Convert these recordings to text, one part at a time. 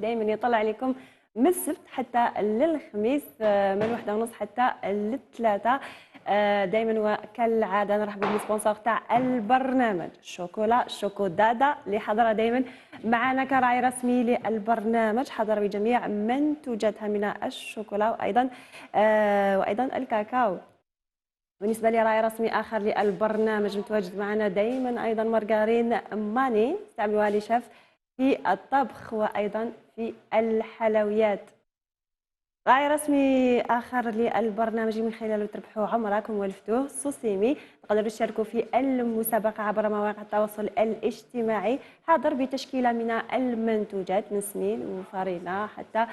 دائما يطلع عليكم من السبت حتى للخميس من 1:30 حتى للثلاثة. دائما وكالعادة نرحب بالسبونسور تاع البرنامج شوكولا شوكو دادا اللي حضر دائما معنا كراعي رسمي للبرنامج، حضر بجميع منتوجاتها من الشوكولا وأيضا الكاكاو. بالنسبة لي راعي رسمي آخر للبرنامج متواجد معنا دائما أيضا مارغارين ماني، استعملوها لشيف في الطبخ وأيضا في الحلويات. راعي رسمي آخر للبرنامج من خلاله تربحوا عمركم والفتوه سوسيمي. تقدروا تشاركوا في المسابقة عبر مواقع التواصل الاجتماعي، حاضر بتشكيلة من المنتوجات من سمين وفارينة حتى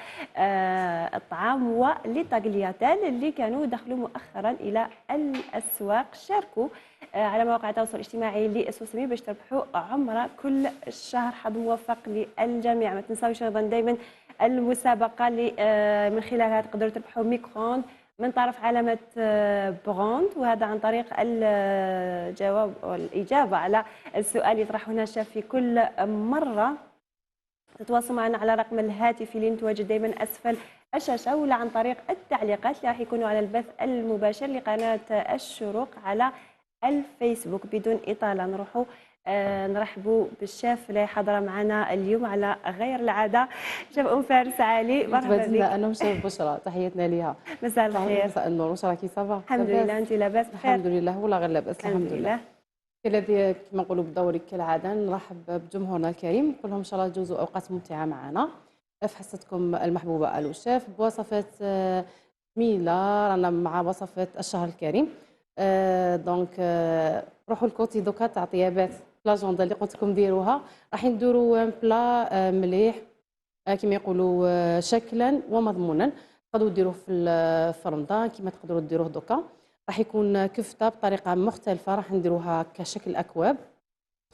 الطعام وليطاغلياتيل اللي كانوا دخلوا مؤخرا إلى الأسواق. شاركوا على مواقع التواصل الاجتماعي لسوسيمي باش تربحوا عمرة كل الشهر. حظ موفق للجميع. ما تنساوش أيضا دائما المسابقة اللي من خلالها تقدروا تربحوا ميكرووند من طرف علامة بغوند، وهذا عن طريق الجواب والإجابة على السؤال يطرحه هنا الشيف في كل مرة. تتواصلوا معنا على رقم الهاتف اللي متواجد دائما أسفل الشاشة، ولا عن طريق التعليقات اللي راح يكونوا على البث المباشر لقناة الشروق على الفيسبوك. بدون إطالة نروحوا نرحبوا بالشيف اللي حاضره معنا اليوم على غير العاده، شيف ام فارس علي. مرحبا بك. انا وشيف بشرى، تحياتنا ليها. مساء الخير. مساء النور، واش راكي صافا؟ الحمد لله، انت لاباس بخير؟ الحمد لله، ولا غير لاباس الحمد لله. الذي كما نقولوا بدورك كالعاده نرحب بجمهورنا الكريم، نقول لهم ان شاء الله تجوزوا اوقات ممتعه معنا في حصتكم المحبوبه الو شيف بوصفات جميله. رانا مع وصفات الشهر الكريم. دونك روحوا الكوتي دوكا تاع طيابات لاجوندا اللي قلت لكم ديروها. راح نديروا بلا مليح كما يقولوا شكلا ومضمونا. تقدروا ديروه في رمضان كما تقدروا ديروه دوكا. راح يكون كفته بطريقه مختلفه، راح نديروها كشكل اكواب،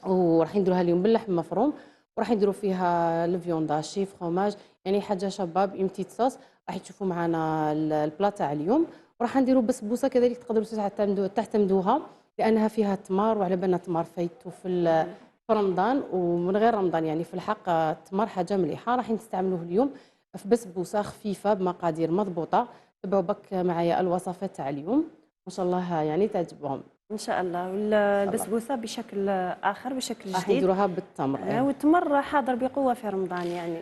وراح نديروها اليوم باللحم مفروم، وراح نديروا فيها الفيونداشي فروماج، يعني حاجه شباب اون بتيت صوص. راح تشوفوا معنا البلا تاع اليوم. وراح نديروا بسبوسه كذلك تقدروا تعتمدوها لانها فيها تمر، وعلى بالنا تمر فايتو في رمضان ومن غير رمضان، يعني في الحق التمر حاجه مليحه. راح نستعملوه اليوم في بسبوسه خفيفه بمقادير مضبوطه. تبعوا بك معايا الوصفات تاع اليوم ان شاء الله يعني تعجبهم ان شاء الله. والبسبوسه بشكل اخر، بشكل جديد، راح نديروها بالتمر. والتمر حاضر بقوه في رمضان يعني.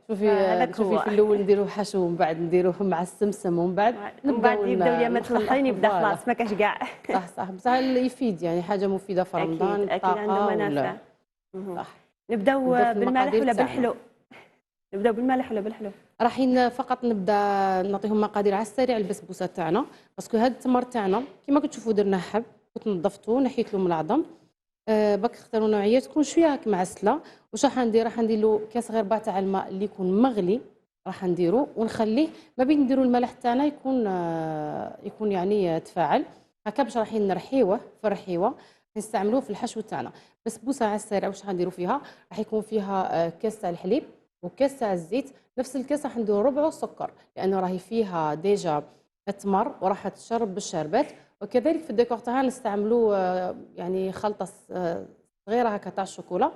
شوفي في الاول نديروه حشو ومن بعد نديروه مع السمسم ومن بعد يبداو اليامات الاخرين يبدا خلاص ما كاش كاع. صح بصح يفيد، يعني حاجه مفيده في رمضان. اكيد عنده منافع. صح. نبداو بالمالح ولا بالحلو؟ نبداو بالمالح ولا بالحلو؟ راح فقط نبدا نعطيهم مقادير على السريع البسبوسه تاعنا، باسكو هذا التمر تاعنا كيما كتشوفوا درنا حب، كنت نظفته نحيت له من العظم. باك اختاروا نوعيه تكون شويه هاك معسله. واش راح ندير له كاس غير ربع تاع الماء اللي يكون مغلي، راح نديرو ونخليه ما بين نديروا الملح تاعنا يكون يعني تفاعل هكا باش راح نرحيوه في الرحيوه نستعملوه في الحشو تاعنا. بسبوسه على السريع واش غنديروا فيها؟ راح يكون فيها كاس تاع الحليب وكاس تاع الزيت. نفس الكاس راح نديروا ربعه سكر لانه راهي فيها ديجا التمر وراح تشرب بالشربات. وكذلك في الديكور تاعها نستعملوا يعني خلطه صغيره هكا تاع الشوكولا.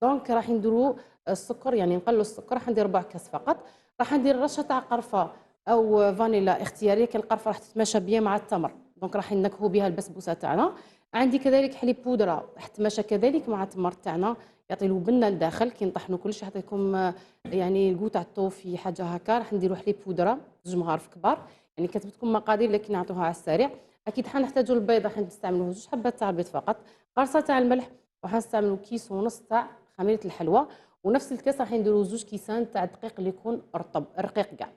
دونك راح نديروا السكر، يعني نقلوا السكر، راح ندير ربع كاس فقط. راح ندير رشه تاع قرفه او فانيلا اختياريه، كان القرفه راح تتماشى بيان مع التمر، دونك راح نكهوا بها البسبوسه تاعنا. عندي كذلك حليب بودره راح تتماشى كذلك مع التمر تاعنا، يعطي له بنه لداخل كي نطحنوا كلشي يعطيكم يعني الكو تاع الطوفي حاجه هكا. راح نديروا حليب بودره 2 مغارف كبار، يعني كتبتكم مقادير لكن نعطوها على السريع. اكيد حنحتاجوا البيض، راح نستعملوا 2 حبات تاع البيض فقط، قرصه تاع الملح، وحنستعملوا كيس ونص تاع خميره الحلوى. ونفس الكاس راح نديروا 2 كيسان تاع الدقيق اللي يكون رطب رقيق كاع.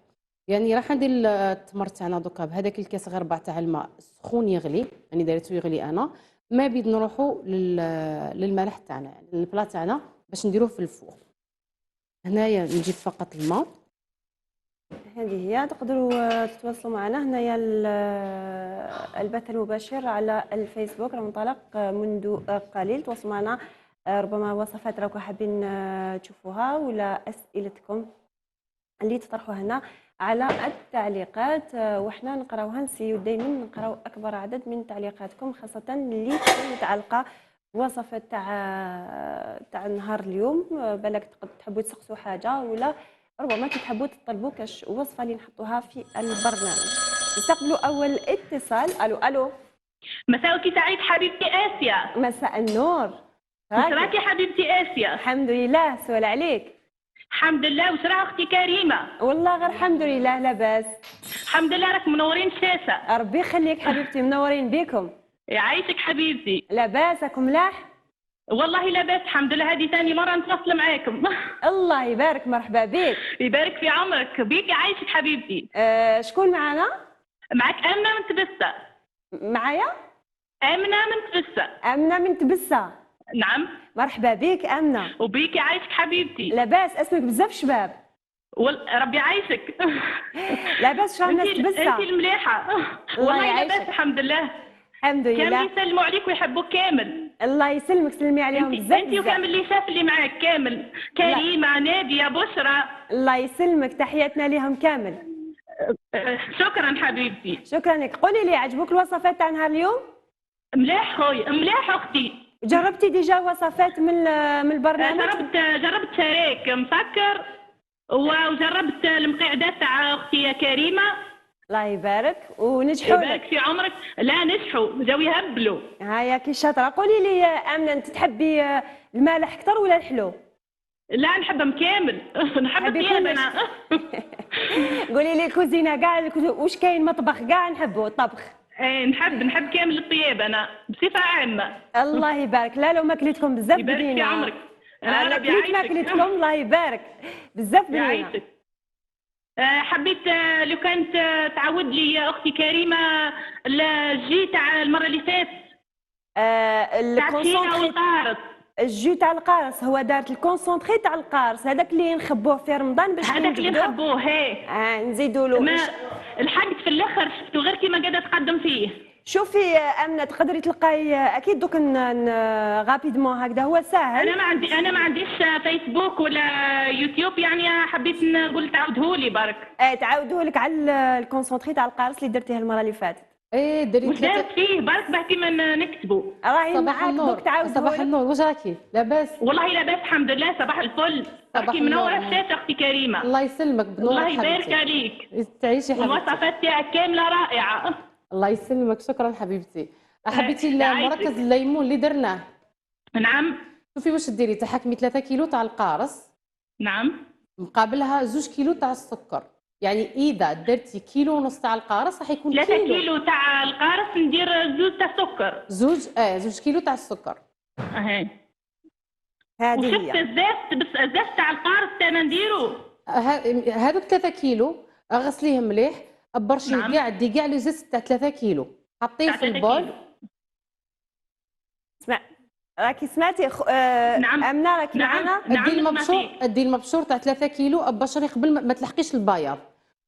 يعني راح ندير التمر تاعنا دوكا بهذاك الكاس غير ربع تاع الماء سخون يغلي، يعني دايرته يغلي انا ما بيد نروحوا للملح تاعنا، يعني البلا تاعنا باش نديروه في الفور. هنايا نجيب فقط الماء. هذه هي. تقدروا تتواصلوا معنا هنايا البث المباشر على الفيسبوك راه منطلق منذ قليل. تواصلوا معنا، ربما وصفات راكم حابين تشوفوها ولا اسئلتكم اللي تطرحوها هنا على التعليقات وحنا نقراوها. نسيو دائما نقراو اكبر عدد من تعليقاتكم، خاصه اللي تكون متعلقه وصفات تاع نهار اليوم. بالك تحبوا تسقسوا حاجه، ولا ربما تحبوا تطلبوا كاش وصفه اللي نحطوها في البرنامج. نستقبلوا اول اتصال. الو الو. مساءك سعيد حبيبتي آسيا. مساء النور. وش راكي حبيبتي آسيا؟ الحمد لله. سؤال عليك. الحمد لله. وش راه أختي كريمة؟ والله غير الحمد لله لاباس. الحمد لله راك منورين الشاشة. ربي يخليك حبيبتي، منورين بكم. يعيشك حبيبتي. لاباسكم ملاح؟ والله لاباس الحمد لله. هذه ثاني مرة نتواصل معاكم. الله يبارك، مرحبا بك. يبارك في عمرك بيك. يعيشك حبيبتي. شكون معنا؟ معك آمنة من تبسة. معايا؟ آمنة من تبسة. آمنة من تبسة. نعم. مرحبا بك آمنة. وبيك يعيشك حبيبتي. لاباس، اسمك بزاف شباب. ربي يعيشك. لاباس شلون الناس تبسة؟ انت المليحة. الله والله يعيشك. لاباس الحمد لله. الحمد لله. كامل يسلموا عليك ويحبوك كامل. الله يسلمك، سلمي عليهم بزاف انت وكامل اللي شاف اللي معاك كامل. كريمة، نادية، بشرى. الله يسلمك، تحياتنا ليهم كامل. شكرا حبيبتي. شكرا لك. قولي لي، عجبوك الوصفات تاع نهار اليوم؟ ملاح خويا، ملاح اختي. جربتي ديجا وصفات من البرنامج؟ جربت شريك مسكر، وجربت المقعدات تاع اختي كريمة. الله يبارك ونجحوا يبارك لك. في عمرك. لا نجحوا، جاو يهبلوا. هيا كي شاطره. قولي لي يا امنه، انت تحبي المالح اكثر ولا الحلو؟ لا نحبهم كامل. نحب تحبي الطياب كلش؟ انا. قولي لي الكوزينه كاع، واش كاين مطبخ كاع نحبه الطبخ؟ ايه نحب كامل الطياب انا بصفة عامة. الله يبارك. لا لو ماكلتكم بزاف يبارك في بنينه. عمرك. انا ربي كليت يعيشك. ماكلتكم الله يبارك بزاف بنينه. يعيشك. حبيت لو كانت تعود لي يا اختي كريمه الجي تاع المره اللي فاتت تاع التينة الكونسونتري. والقارص. الجو تاع القارص هو دارت الكونسونتري تاع القارص، هذاك اللي نخبوه في رمضان باش هذاك اللي نجبدوه. نحبوه. هي نزيدوا له. ما الحقت في الاخر شفتو غير كيما قاعده تقدم فيه. شوفي امنه، تقدري تلقاي اكيد دوك غابيدمون هكذا، هو ساهل. انا ما عنديش فيسبوك ولا يوتيوب، يعني حبيت نقول تعاودهولي برك. تعاودوه لك على الكونسونتري تاع القارص اللي درتيه المره اللي فاتت. ايه دري وش دارت فيه برك بحكي ما نكتبوا. راهي صباح معاك النور. دوك تعاودوه صباح لك. النور، واش راكي لاباس؟ والله لاباس الحمد لله. صباح الفل. صباح اختي منوره النور. الشاشه اختي كريمه. الله يسلمك بنورك الله يبارك حبيبتي. عليك. تعيشي حبيبتي. والوصفات تاعك كامله رائعه. الله يسلمك، شكرا حبيبتي. حبيتي يعيشك. مركز الليمون اللي درناه؟ نعم. شوفي واش ديري، تحكمي 3 كيلو تاع القارص نعم. مقابلها 2 كيلو تاع السكر. يعني اذا درتي كيلو ونص تاع القارص راح يكون 3 كيلو تاع القارص ندير زوج تاع سكر. زوج كيلو تاع السكر. اهي. هذه وشفت هي. الزيت تاع القارص تاعنا نديرو. هذوك 3 كيلو غسليه مليح، برشيه نعم. كاع، دي كاع لي زيت تاع 3 كيلو، حطيه تاع في 3 البول. كيلو. اسمع، راكي سمعتي نعم. امنه راكي نعم. معنا؟ ادي نسمع المبشور، فيك. ادي المبشور تاع 3 كيلو بشري قبل ما تلحقيش البياض،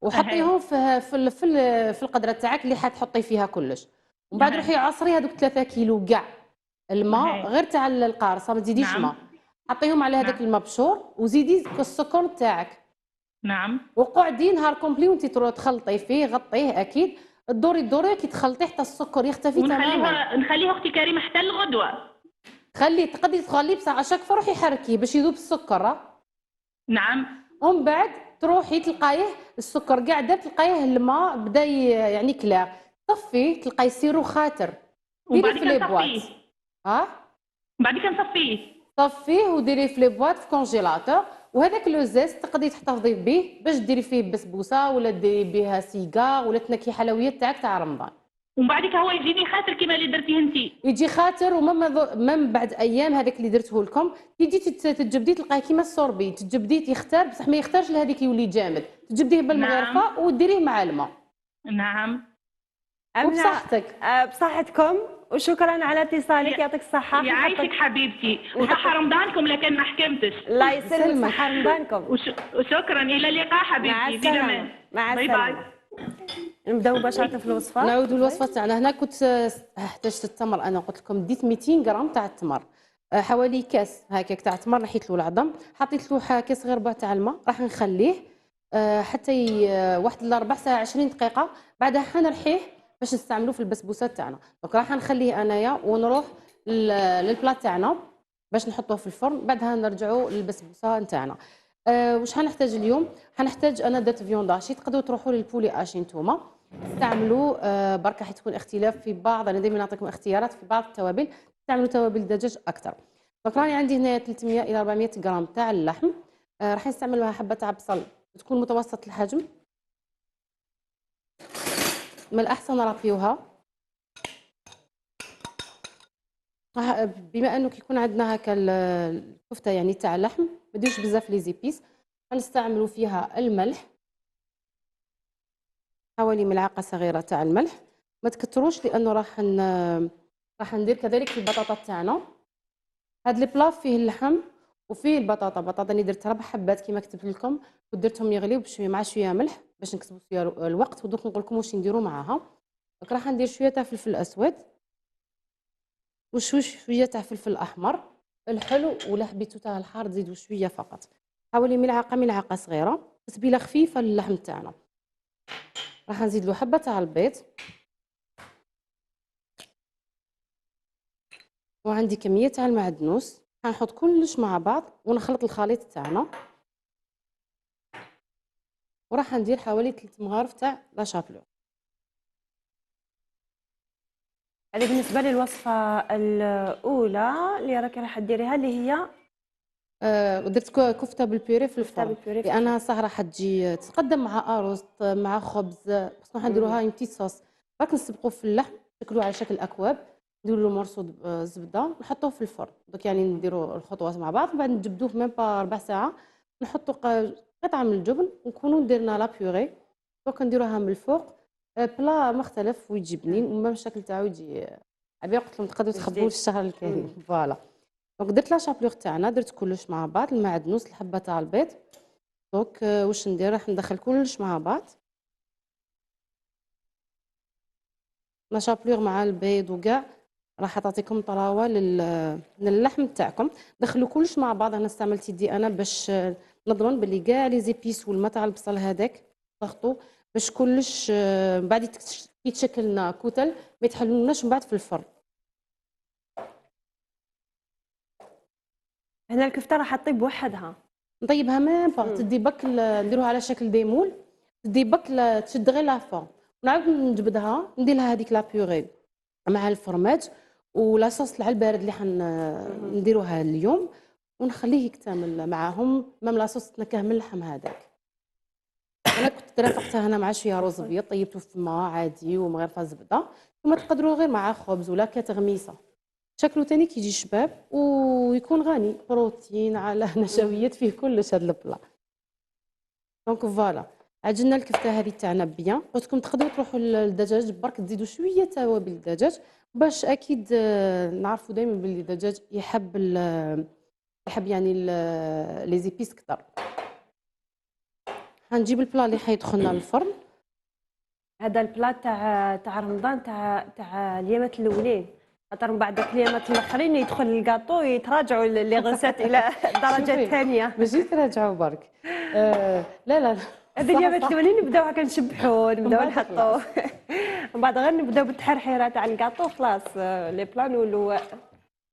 وحطيهم في القدره تاعك اللي حتحطي فيها كلش، ومن بعد نعم. روحي عصري هذوك 3 كيلو كاع الماء غير تاع القارصه، ما تزيديش نعم. ماء، حطيهم على هذاك نعم. المبشور وزيدي السكر تاعك، نعم. وقعدي نهار كومبلي وانت تخلطي فيه، غطيه اكيد، الدوري كي تخلطيه حتى السكر يختفي تماما. نخليها اختي كريمه حتى الغدوه. تقدري تخليه بصح شاك فروحي حركيه باش يذوب السكر. نعم. ومن بعد تروحي تلقايه السكر كاع داب، تلقايه الماء بدا يعني كلاغ، طفيه تلقايه يصيروا خاتر، ديري في لي بواط. بعد كي نصفيه طفيه وديريه في لي بواط في كونجيلاتور، وهذاك لو زيست تقدري تحتفظي به باش ديري فيه بسبوسه ولا ديري بها سيجار ولا تنكي حلويات تاعك تاع رمضان. ومن بعد هو يجيني خاطر كيما اللي درتيه انت. يجي خاطر، ومن بعد ايام هذاك اللي درته لكم تجي تجبديه تلقاه كيما السوربي، تجبديه يختار بصح ما يختارش لهذيك يولي جامد، تجبديه بالمغرفه وديريه مع الماء. نعم. وبصحتك. بصحتكم، وشكرا على اتصالك، يعطيك الصحه. يعيشك حبيبتي، وصحة رمضانكم لكن ما حكمتش. الله يسلمك، صحه رمضانكم. وشكرا، الى اللقاء حبيبتي. مع السلامه. مع باي السلامه. باي. نبداو مباشره في الوصفه. نعودوا للوصفه تاعنا. هنا كنت احتجت التمر، انا قلت لكم ديت 200 غرام تاع التمر، حوالي كاس هكاك تاع التمر، نحيت له العظم، حطيت له كاس غير ربع تاع الماء، راح نخليه حتى واحد الربع ساعه 20 دقيقه، بعدها حنرحيه باش نستعملوه في البسبوسات تاعنا. دونك راح نخليه انايا ونروح للبلا تاعنا باش نحطوه في الفرن. بعدها نرجعوا للبسبوسه نتاعنا. واش حنحتاج اليوم؟ حنحتاج انا درت فيونداشي، تقدروا تروحوا للبولي اشي نتوما تستعملوا بركه حيت يكون اختلاف في بعض. انا دائما نعطيكم اختيارات في بعض التوابل، تعملوا توابل الدجاج اكثر. دونك راني عندي هنايا 300 الى 400 غرام تاع اللحم. راح نستعمل لها حبه تاع بصل تكون متوسط الحجم. من الاحسن نرابيوها بما انه كيكون عندنا هكا الكفته يعني تاع اللحم ما نديروش بزاف لي زيبيس. غنستعملوا فيها الملح، حوالي ملعقه صغيره تاع الملح، ما تكتروش لانه راح ندير كذلك في البطاطا تاعنا. هاد لي بلا فيه اللحم وفيه البطاطا اللي درت 4 حبات كما كتبت لكم، ودرتهم يغليو بشويه مع شويه ملح باش نكسبوا فيها الوقت. ودوك نقول لكم واش نديروا معاها. دونك راح ندير شويه تاع فلفل اسود وشويه تاع فلفل احمر. الحلو ولا حبيتو تاع الحار تزيدوا شويه فقط، حوالي ملعقه صغيره، تتبيله خفيفه للحم تاعنا. راح نزيد له حبه تاع البيض، وعندي كميه تاع المعدنوس. حنحط كلش مع بعض ونخلط الخليط تاعنا، وراح ندير حوالي 3 مغارف تاع لا شابلور. هذه بالنسبه للوصفه الاولى اللي راح ديريها، اللي هي ودرت كفته بالبيوري في الفرن، بالبيوري في لانها سهره حتجي تقدم مع ارز مع خبز. بس راح نديروها اون بتيت صوص. راك نسبقوا في اللحم، نشكلوه على شكل اكواب، نديروا له مرصو زبده، نحطوه في الفرن. دوك يعني نديروا الخطوات مع بعض، وبعد نجبدوه ميم با ربع ساعه، نحطوا قطعه من الجبن ونكونوا درنا لا بيوري. دوك نديروها من الفوق. بلا مختلف ويجي بنين، ومام الشكل تاعو يجي عبيه. قلت لهم تقدروا تخبوه الشهر الكريم. فوالا. دونك درت لا شابلور تاعنا، درت كلش مع بعض، المعدنوس، الحبه تاع البيض. دونك واش ندير؟ راح ندخل كلش مع بعض، لا شابلور مع البيض وكاع راح تعطيكم طراوه للحم تاعكم. دخلوا كلش مع بعض. انا استعملت يدي انا باش نضمن باللي كاع لي زيبيس والما تاع البصل هذاك ضغطوا باش كلش بعد يتشكل لنا كتل ما يتحلولناش من بعد في الفرن. هنا الكفته راح تطيب بوحدها. نطيبها ميم با، تدي بك نديروها على شكل ديمول، تدي بك تشد غير لافون، ونعاود نجبدها ندير لها هذيك لا بيوري مع الفرماج ولا صوص على البارد اللي نديروها اليوم، ونخليه يكتمل معاهم. ميم لا صوص تنكه من اللحم هذاك. انا كنت رافقتها هنا مع شويه رز ابيض طيبته في الماء عادي ومن غير زبده، ثم تقدروا غير مع خبز ولا كتغميسه. شكله تاني كيجي شباب ويكون غني بروتين على نشويات، فيه كلش هذا البلا. دونك فوالا، عجلنا الكفته هذه تاعنا بيان. قلت لكم تقدروا تروحوا للدجاج برك تزيدوا شويه توابل الدجاج باش اكيد نعرفوا دائما باللي الدجاج يحب يعني لي زيبيس كثر. حنجيب البلا اللي حيدخلنا للفرن. هذا البلا تاع رمضان تاع اليامات الاولين، خاطر من بعد دوك اليامات الاخرين يدخل الكاطو يتراجعوا لي غوسات الى الدرجه الثانيه. ماشي تراجعوا برك. لا هذه اليامات الاولين نبداو هكا نشبحوا، نبداو نحطوا من بعد غير نبداو بالتحرحيره تاع الكاطو. خلاص لي بلان نولوا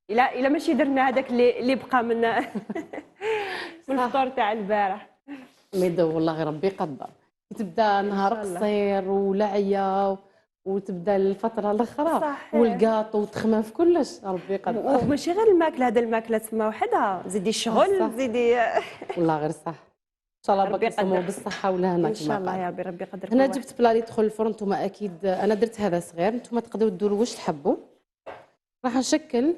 الى ماشي درنا هذاك اللي بقى من الفطور تاع البارح. ميدو والله غير ربي يقدر. تبدا نهار قصير والعيا وتبدا الفتره الاخرى والكاطو وتخمم في كلش، ربي يقدر. وماشي غير الماكله، هذا الماكله تسمى وحدها، زيدي الشغل زيدي والله غير صح. ان شاء الله بك نسمو بالصحه والهنا. ان شاء الله يا ربي يقدر. هنا جبت بلا اللي يدخل الفرن. نتوما اكيد انا درت هذا صغير، نتوما تقدروا ديروا واش تحبوا. راح نشكل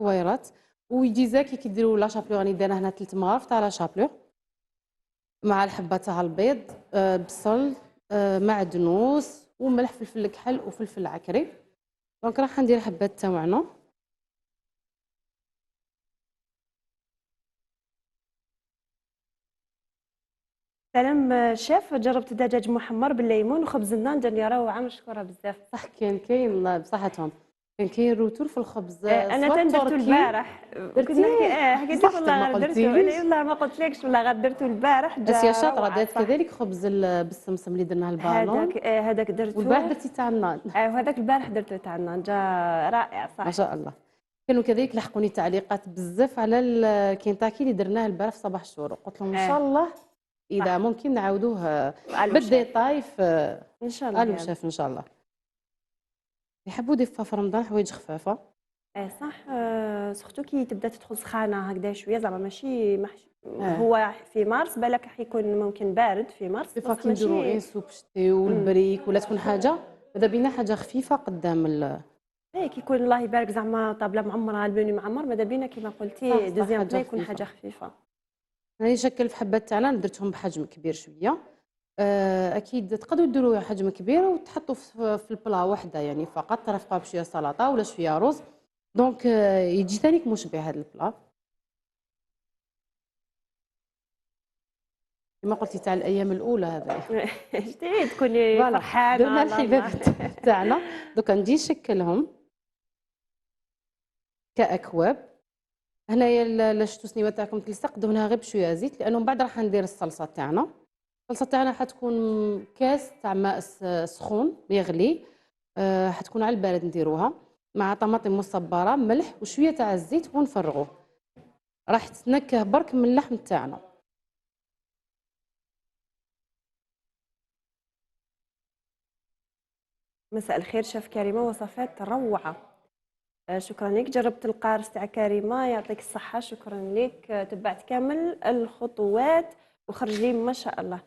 كويرات ويجي زاكي كي ديروا لا شابلور. راني دايره هنا 3 مغارف تاع لا شابلور مع الحبه تاع البيض، بصل، معدنوس وملح، فلفل كحل وفلفل عكري. دونك راح ندير حبات تاوعنا. سلام شيف، جربت الدجاج محمر بالليمون وخبز النان روعه مشكوره بزاف. صح، كاين بصحتهم، كاين روتور في الخبز. انا درته البارح، كنا حكيت لك والله غير درته. والله ما قلتلكش والله غير درته البارح. بس يا شاطره دارت كذلك خبز بالسمسم اللي درناه البالون. هذاك درته، والبارح درتي تاع النان. وهذاك البارح درته تاع النان، جا رائع صح ما شاء الله. كانوا كذلك لحقوني تعليقات بزاف على الكنتاكي اللي درناه البارح في صباح الشروق، قلت لهم ان شاء الله اذا صح. ممكن نعاودوه ألو شيف بالديتاي في ان شاء الله الو يلا. شاف ان شاء الله. يحبوا يضيفوا في رمضان حوايج خفافه. صح. سورتو كي تبدا تدخل سخانه هكذا شويه زعما ماشي اه هو في مارس بالك حيكون ممكن بارد في مارس دي فوا بس كي نديرو ماشي. ان سوب شتي امم والبريك ولا تكون حاجه ماذا بينا حاجه خفيفه قدام كي يكون الله يبارك زعما طابله معمره البني معمر ماذا بينا كيما صح قلتي صح دوزيام حاجه بلا يكون خفيفه. حاجه خفيفه. راني شكل في حبات تاعنا درتهم بحجم كبير شويه. اكيد تقدروا ديروا حجم كبير وتحطوا في البلا وحده يعني فقط ترافقوها بشويه سلطه ولا شويه رز دونك يجي ثاني مشبع هذا البلا كما قلتي تاع الايام الاولى هذا. جديد تكوني فوالا درنا فرحانه الله الحباب الله. تاعنا دوكا نجي نشكلهم كاكواب. هنايا لا شفتوا السنيوه تاعكم تلصق دهنها غير بشويه زيت لانه من بعد راح ندير الصلصه تاعنا. الصلصه تاعنا حتكون كاس تاع ماء سخون يغلي. حتكون على البارد نديروها مع طماطم مصبره ملح وشويه تاع الزيت ونفرغوه راح تتنكه برك من اللحم تاعنا. مساء الخير شيف كريمه وصفات روعه. شكرا لك جربت القارص تاع كريمه يعطيك الصحه شكرا لك. تبعت كامل الخطوات وخرج لي ما شاء الله.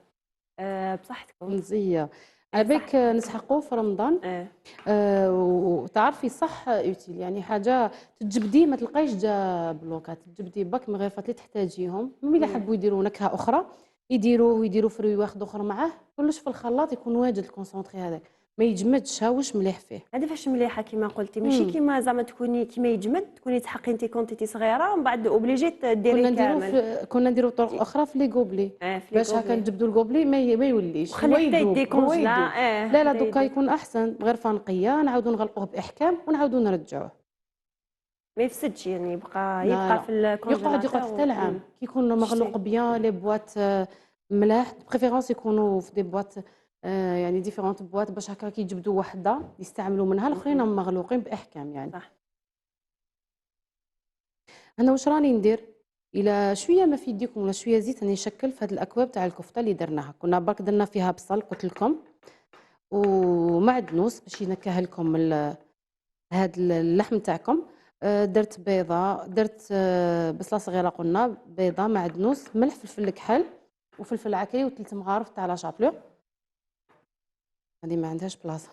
بصحتكم. مزيه على بالك بصحتكم. نسحقوه في رمضان. اه وتعرفي صح يوتيل يعني حاجه تجبدي ما تلقايش جا بلوكات تجبدي باك من غير اللي تحتاجيهم ملي اذا حبوا يديروا نكهه اخرى يديروه ويديروا فري واحد اخر معاه كلش في الخلاط يكون واجد الكونسونطري هذاك ما يجمدش هاوش مليح فيه. هذه فاش مليحه كيما قلتي ماشي كيما زعما تكوني كيما يجمد تكوني تحقي انت كونتيتي صغيره ومن بعد اوبليجي ديري كامل. كنا نديروا طرق اخرى في لي غوبلي في لي باش هكا غوبلي نجبدوا الغوبلي ما يوليش هو وخلي حتى يذوب هو يديكونجلا. يذوب. لا لا حتى دوكا يكون احسن غير فانقيه نعاودوا نغلقوه باحكام ونعاودوا نرجعوه. ما يفسدش يعني يبقى لا يبقى لا في الكونجيلاتور يقعد حتى العام كي يكون مغلوق بيان لي بواط ملاح بريفيرونس يكونوا في دي بواط يعني ديفيرونت بواط باش هكا كي يجبدوا وحده يستعملوا منها الاخرين مغلوقين باحكام يعني. صح. انا واش راني ندير الى شويه ما في يديكم ولا شويه زيت راني نشكل في هذه الاكواب تاع الكفته اللي درناها كنا برك درنا فيها بصل قلت لكم ومعدنوس باش ينكه لكم هذا اللحم تاعكم. درت بيضه درت بصله صغيره قلنا بيضه معدنوس ملح فلفل كحل وفلفل عكري وثلاث مغارف تاع لا شابلو هذه ما عندهاش بلاصه.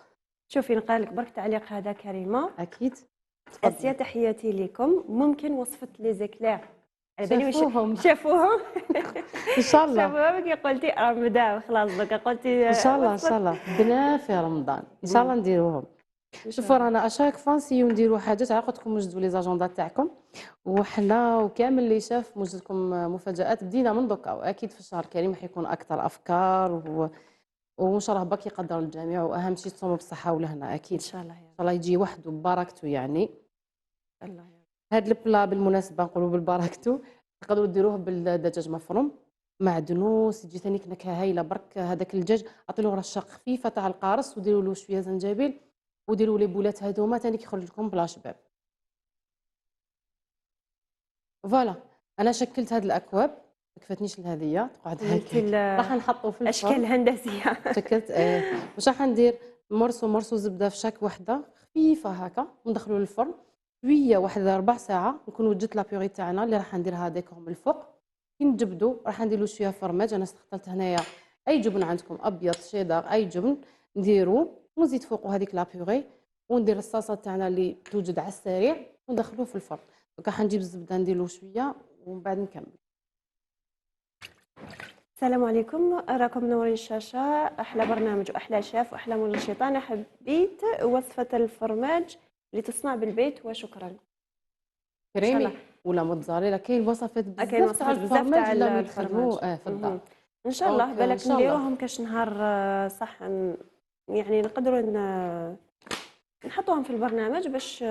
شوفي نقالك برك تعليق هذا كريمه. اكيد اسيا تحياتي لكم ممكن وصفه لي زيكلير على بالي شافوهم شافوهم ان شاء الله شافوهم كي قلتي رمضان خلاص دوكا قلتي ان شاء الله ان شاء الله بدنا في رمضان ان شاء الله نديروهم. شوفوا رانا اشاك فانسي نديروا حاجات عقدكم وجدوا لي زاجوندا تاعكم وحنا وكامل اللي شاف موجد لكم مفاجات بدينا من دوكا واكيد في الشهر الكريم حيكون اكثر افكار وان شاء الله باك يقدر الجميع واهم شيء تصوموا بالصحه والهنا اكيد ان شاء الله ان شاء الله يجي وحده ببركته يعني. الله هذا البلا بالمناسبه نقولوا بالبركته تقدروا ديروه بالدجاج مفروم معدنوس يجي ثاني نكهه هايله برك هذاك الدجاج عطيلو رشه خفيفه تاع القارص وديروا له شويه زنجبيل وديروا لي بولات هذوما ثاني كيخرج لكم بلا شباب. فوالا انا شكلت هذه الاكواب ما كفاتنيش الهديه تقعد هكا راح نحطوا في الفرن اشكال هندسيه. شكلت واش راح ندير مرسو زبده في شاك وحده خفيفه هكا وندخلوا للفرن شويه واحد 4 ساعات نكون وجدت لابيوري تاعنا اللي راح نديرها ديكور من الفوق. كي نجبدوا راح ندير له شويه فرماج انا استخدمت هنايا اي جبن عندكم ابيض شيدر اي جبن نديرو ونزيد فوقه هذيك لابيوري وندير الصلصه تاعنا اللي توجد على السريع وندخلوه في الفرن. دوكا حنجيب الزبده ندير له شويه ومن بعد نكمل. السلام عليكم راكم منورين الشاشه احلى برنامج واحلى شاف واحلى منشطه. انا حبيت وصفه الفرماج اللي تصنع بالبيت وشكرا. كريمي ولا موتزاريلا كاين وصفات كاين بزاف تاع وصفات بزاف تاع الفرماج الفرماج في الدار ان شاء الله بالك الله. نديروهم كاش نهار صح يعني نقدروا نحطوهم في البرنامج باش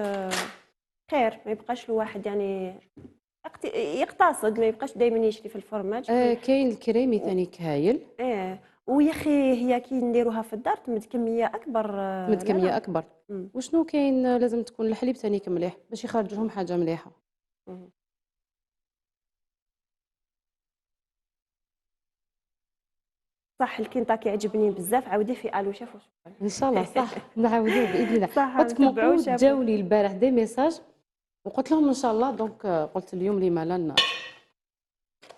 خير ما يبقاش الواحد يعني يقتصد ما يبقاش دائما يشري في الفرماج. كاين الكريمي ثاني كايل. ويا اخي هي كي نديروها في الدار تمد كميه اكبر. تمد لا كميه لا. اكبر. مم. وشنو كاين، لازم تكون الحليب ثاني مليح باش يخرج لهم حاجه مليحه. مم. صح الكنتاكي يعجبني بزاف، عاودي في الو شافوا شكرا. ان شاء الله صح نعاودوه باذن الله. صح قلت نتبعوا لكم شافوا. جاوني البارح دي ميساج وقلت لهم ان شاء الله، دونك قلت اليوم لما لا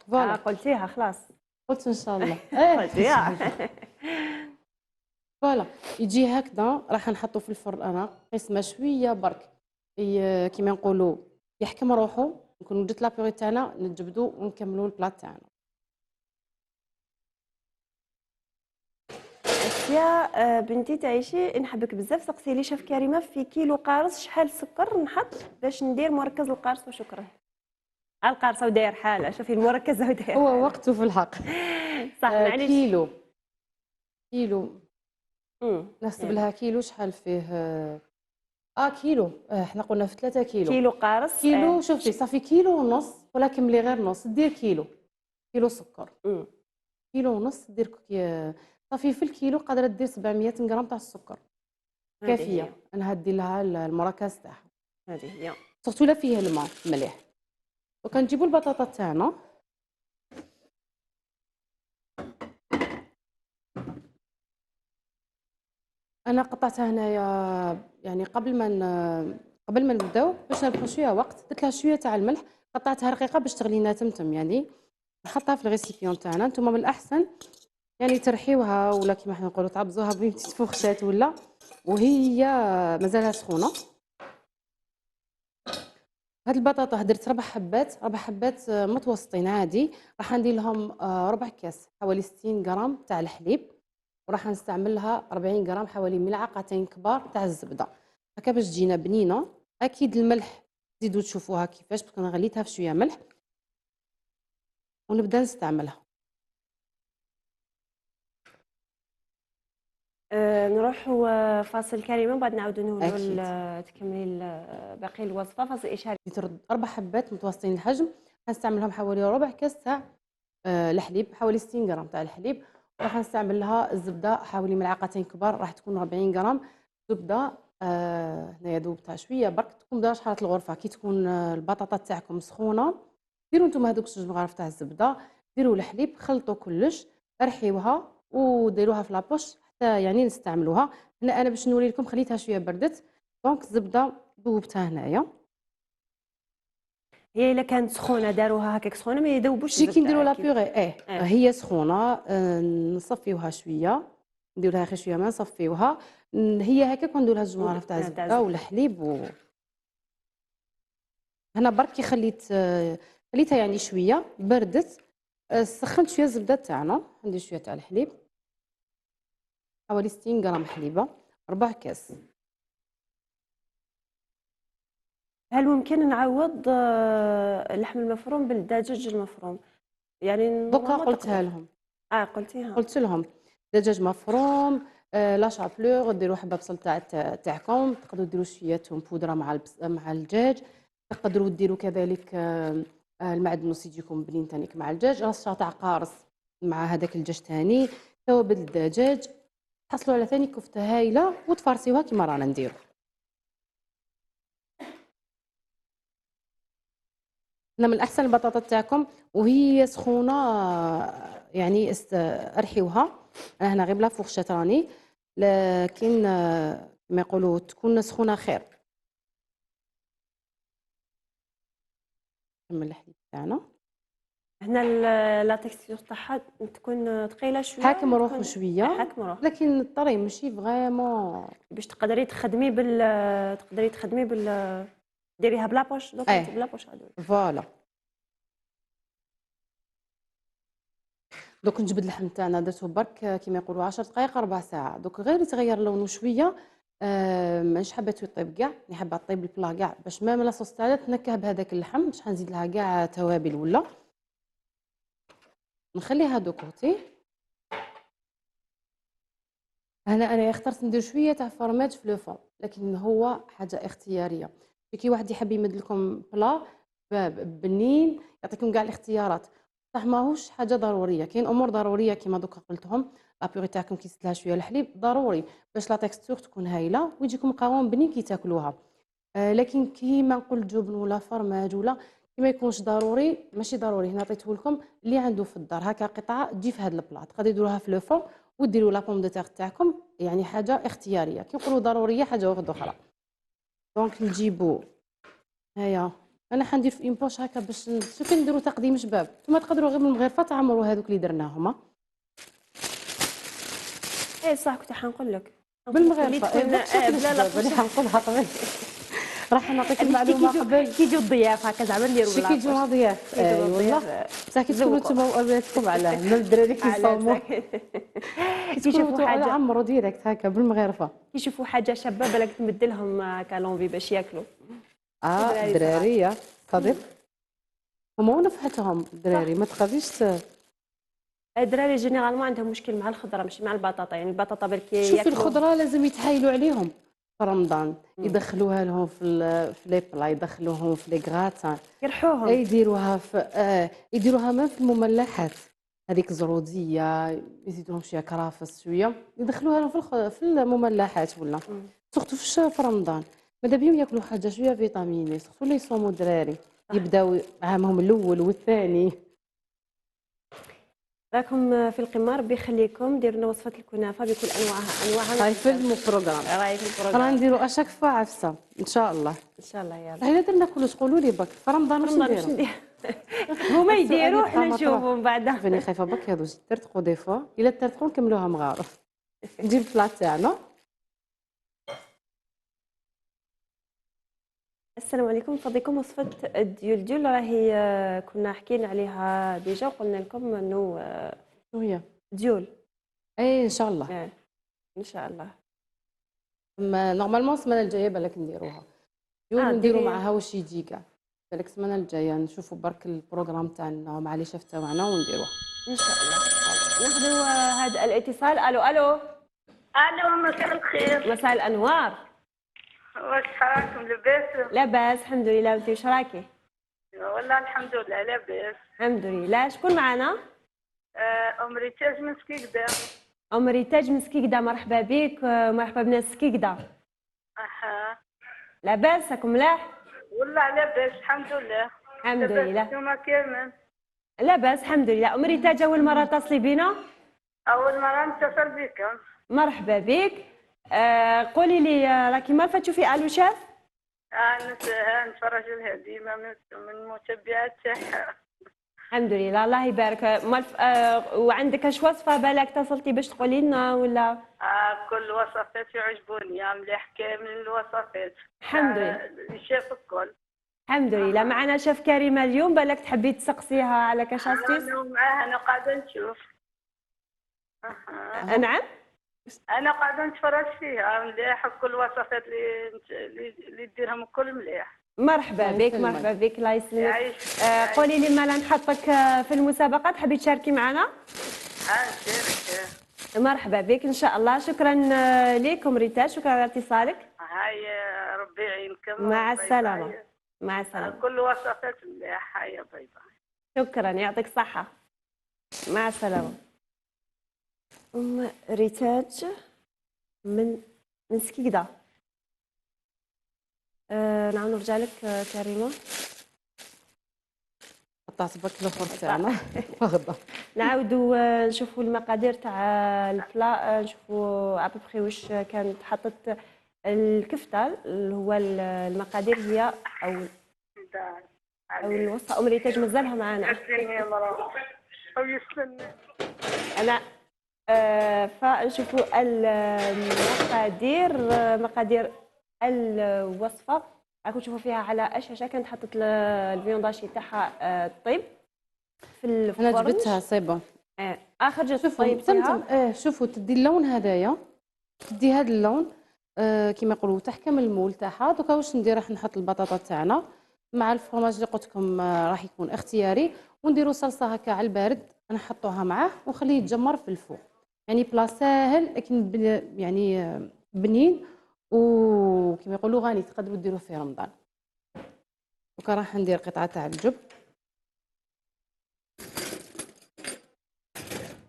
فوالا. قلتيها خلاص. قلت ان شاء الله قلتيها. فوالا. يجي هكذا راح نحطو في الفرن انا قسمه شويه برك كيما نقولوا يحكم روحو، نكون وجدت لابيغي تاعنا نجبدو ونكملوا البلاط تاعنا. يا بنتي تعيشي نحبك بزاف، سقسي لي شاف كريمه في كيلو قارص شحال سكر نحط باش ندير مركز القارص، وشكرا. القارصه وداير حاله، شوفي المركز وداير هو حاله. وقته في الحق. صح معليش. كيلو نحسب يلا. لها كيلو شحال فيه. كيلو. احنا قلنا في 3 كيلو. كيلو قارص. كيلو شوفي صافي كيلو ونص، ولا كملي غير نص دير كيلو سكر. كيلو ونص دير صافي في الكيلو قادره دير 700 غرام تاع السكر كافيه. انا هدي لها المركز تاعها. هذه هي. سورتو لا فيه الماء مليح. وكنجيبوا البطاطا تاعنا. انا قطعتها هنايا يعني قبل ما نبداو باش نربحوا شويه وقت، درت لها شويه تاع الملح، قطعتها رقيقه باش تغلي لنا تمتم يعني. نحطها في الغيسيبيون تاعنا. نتوما من الاحسن يعني ترحيوها ولا كيما حنا نقولوا تعبزوها ببيتي فوخشات ولا وهي مازالها سخونه. هاد البطاطا درت 4 حبات متوسطين عادي. راح ندير لهم ربع كاس حوالي 60 غرام تاع الحليب، وراح نستعمل لها 40 غرام حوالي ملعقتين كبار تاع الزبده هكا باش تجينا بنينه. اكيد الملح تزيدوا تشوفوها كيفاش، باسكو انا غليتها في شويه ملح ونبدا نستعملها. نروحوا فاصل كريمه بعد نعاودوا أكيد. نقولوا تكملي باقي الوصفه. فاصل اشاري. ترد 4 حبات متوسطين الحجم، غنستعملهم حوالي ربع كاس تاع الحليب، حوالي 60 غرام تاع الحليب. وراح نستعمل لها الزبده حوالي ملعقتين كبار، راح تكون 40 غرام زبده. هنايا ذوبتها شويه برك، تكون درجه حراره الغرفه كي تكون البطاطا تاعكم سخونه. ديروا نتوما هذوك 2 مغارف تاع الزبده، ديروا الحليب، خلطوا كلش، ارحيوها وديروها في لابوش حتى يعني نستعملوها. هنا انا باش نوري لكم خليتها شويه بردت، دونك الزبده ذوبتها هنايا. هي الا كانت سخونه داروها هكاك سخونه ما يذوبوش شتي كي نديروا الزبدة لا أكيد. بيغي هي سخونه. نصفيوها شويه، ندير لها غير شويه ما نصفيوها. هي هكاك وندير لها 2 مغارف تاع الزبده والحليب هنا بركي خليتها يعني شويه بردت. سخنت شويه الزبده تاعنا، ندير شويه تاع الحليب حوالي 60 غرام حليبه، 4 كاس. هل ممكن نعوض اللحم المفروم بالدجاج المفروم؟ يعني دوكا قلتها لهم. قلتيها. قلت لهم دجاج مفروم، لا شابلور، ديروا حبه بصل تاعكم، تقدروا ديروا شويه توم بودره مع الدجاج، تقدروا ديروا كذلك المعدنوس النص يجيكم بنين تانيك مع الدجاج، رشه تاع قارص مع هذاك الدجاج تاني، توابل الدجاج، تحصلوا على ثاني كفته هايله وتفرسيوها كيما رانا نديروا. من الأحسن البطاطا تاعكم وهي سخونة يعني أرحيوها. أنا هنا غير بلا فورشات راني، لكن ما يقولوا تكون سخونة خير. نكمل الحليب تاعنا. هنا لا تكستير تاعها تكون ثقيله شويه، حاكم روحو شويه، حاكم روحو، لكن الطري ماشي فريمون باش تقدري تخدمي ديريها بلا بوش. دوك بلا بوش فوالا. دوك نجبد اللحم تاعنا درتو برك كيما يقولوا 10 دقائق ربع ساعه. دوك غير يتغير لونه شويه، مانيش حابه يطيب كاع، ني حابه طيب البلا كاع باش ما لاصوص تاعنا تنكه بهذاك اللحم. باش حنزيد لها كاع توابل ولا نخليها دو كوتي. هنا انا اخترت ندير شويه تاع فرماج في لو فون، لكن هو حاجه اختياريه. كي واحد يحب يمد لكم بلا بنين يعطيكم كاع الاختيارات. صح ماهوش حاجه ضروريه، كاين امور ضروريه كيما دوكا قلتهم. لابيغي تاعكم كي تزيد لها شويه الحليب ضروري باش لا تكستور تكون هايله ويجيكم قوام بنين كي تاكلوها. لكن كيما نقول الجبن ولا فرماج ولا كي ما يكونش ضروري، ماشي ضروري. هنا عطيته لكم اللي عنده في الدار هكا قطعه تجي في هذا البلاط، غادي ديروها في لو فون وديروا لا بوم دو تيغ تاعكم، يعني حاجه اختياريه. كي نقولوا ضروريه حاجه واحده اخرى. دونك نجيبوا هيا، انا حندير في اون بوش هكا باش شوفي نديروا تقديم شباب. نتوما تقدروا غير من المغرفه تعمروا هذوك اللي درناهم ايه صح، كنت حنقول لك بالمغرفه. تكون بلا لا اللي حنقولها قبل راح نعطيك كي المعلومه قبل. يجوا الضياف هكا زعما نديروا شي كيجيو ضياف والله بصح كي تكونوا ذوقوا. نتوما وابناتكم علاه من الدراري كيصوموا كيشوفوا على حاجه عمرو ديريكت هكا بالمغرفه. كيشوفوا حاجه شابه بالك تمدلهم هكا لونفي باش ياكلوا. الدراري الدراري صديق هما ونفحتهم الدراري ما تقدريش الدراري جينيرالمون عندهم مشكل مع الخضره ماشي مع البطاطا، يعني البطاطا بالكي شوفي الخضره لازم يتحايلوا عليهم في رمضان، يدخلوها لهم في لي بلا، يدخلوهم في لي غراتان، يرحوهم. يديروها في يديروها ما في المملحات هذيك زروديه، يزيدوهم شويه كرافس شويه يدخلوها لهم في المملحات ولا سورتو في رمضان. ماذا بيهم ياكلوا حاجه شويه فيتاميني، سورتو اللي يصوموا الدراري يبداو عامهم الاول والثاني. راكم في القمه، ربي يخليكم ديروا لنا وصفه الكنافه بكل انواعها. هاي في البروغرام راهي في البروغرام راه نديروا اشاك فوا عفسه ان شاء الله. ان شاء الله. يلا الا درنا كلش قولوا لي بك في رمضان واش نديروا. هما يديروا حنا نشوفوا من بعد. فاني خايفه بك هذو ترتقوا دي فوا، الا ترتقوا نكملوها مغارف. نجيب البلاط تاعنا. السلام عليكم، فضيكم وصفه الديول راهي كنا حكينا عليها ديجا وقلنا لكم انه شنو هي ديول. اي ان شاء الله ان شاء الله. نورمالمون السمانه الجايه بالك نديروها نديروا معها واش يجي كاع بالك السمانه الجايه نشوفوا برك البروغرام تاعنا مع لي شيف تاعنا ونديروها ان شاء الله. ناخذوا هذا الاتصال. الو الو مساء الخير. مساء الانوار. واش راكم لاباس؟ لاباس الحمد لله، وانت واش راكي؟ والله الحمد لله لاباس. الحمد لله. شكون معنا؟ ام ريتاج من سكيكدا. ام ريتاج من سكيكدا، مرحبا بك ومرحبا بنات سكيكدا. اها لاباس راكم ملاح؟ والله لاباس الحمد لله. الحمد لله. انتوما كامل؟ لاباس الحمد لله. ام ريتاج اول مره تصلي بينا؟ اول مره نتصل بكم. مرحبا بك. قولي لي راكي مالفه تشوفي الو شاف؟ نتفرج لها ديما من متابعات تاعها. الحمد لله الله يبارك. وعندك اش وصفه بالك اتصلتي باش تقولي لنا ولا؟ كل الوصفات يعجبوني، مليح كامل الوصفات. الحمد لله. الشيف الكل. الحمد لله. معنا شيف كريمه اليوم، بالك تحبي تسقسيها على كاش استيس؟ انا قاعده نشوف. نعم انا قاعده نتفرج فيها، مليح كل الوصفات اللي ديرهم الكل مليح. مرحبا بك مرحبا بك الله يسلمك. قولي لي مالا نحطك في المسابقه، تحبي تشاركي معنا؟ نشارك. مرحبا بك ان شاء الله. شكرا لكم ريتاج، شكرا على اتصالك. هاي ربي يعينكم. مع السلامه. مع السلامه. كل وصفات مليح. هاي باي باي. شكرا يعطيك الصحه. مع السلامه. ام ريتاج من سكيكدا. نعاود نرجع لك كريمه. قطعت برك الاخر تاعنا غدا. نعاودوا نشوفوا المقادير تاع البلا، نشوفوا ابوبخي واش كانت حطت الكفته اللي هو المقادير هي او الوصفه. ام ريتاج مازالها معنا. انا فنشوفوا المقادير، مقادير الوصفه راكم تشوفوا فيها على الشاشه. كانت حطت الفيونداشي تاعها طيب في الفرن. انا جبتها صيبه. اخر جات طيب فيها. شوفوا تدي اللون هذايا، تدي هذا اللون كيما يقولوا تحكم المول تاعها. دوكا واش ندير؟ راح نحط البطاطا تاعنا مع الفرماج اللي قلت لكم راح يكون اختياري، ونديروا صلصه هكا على البارد نحطوها معاه ونخليه يتجمر في الفوق. يعني بلا ساهل لكن يعني بنين وكما يقولوا غاني تقدروا ديروه في رمضان. دوكا راح ندير قطعه تاع الجب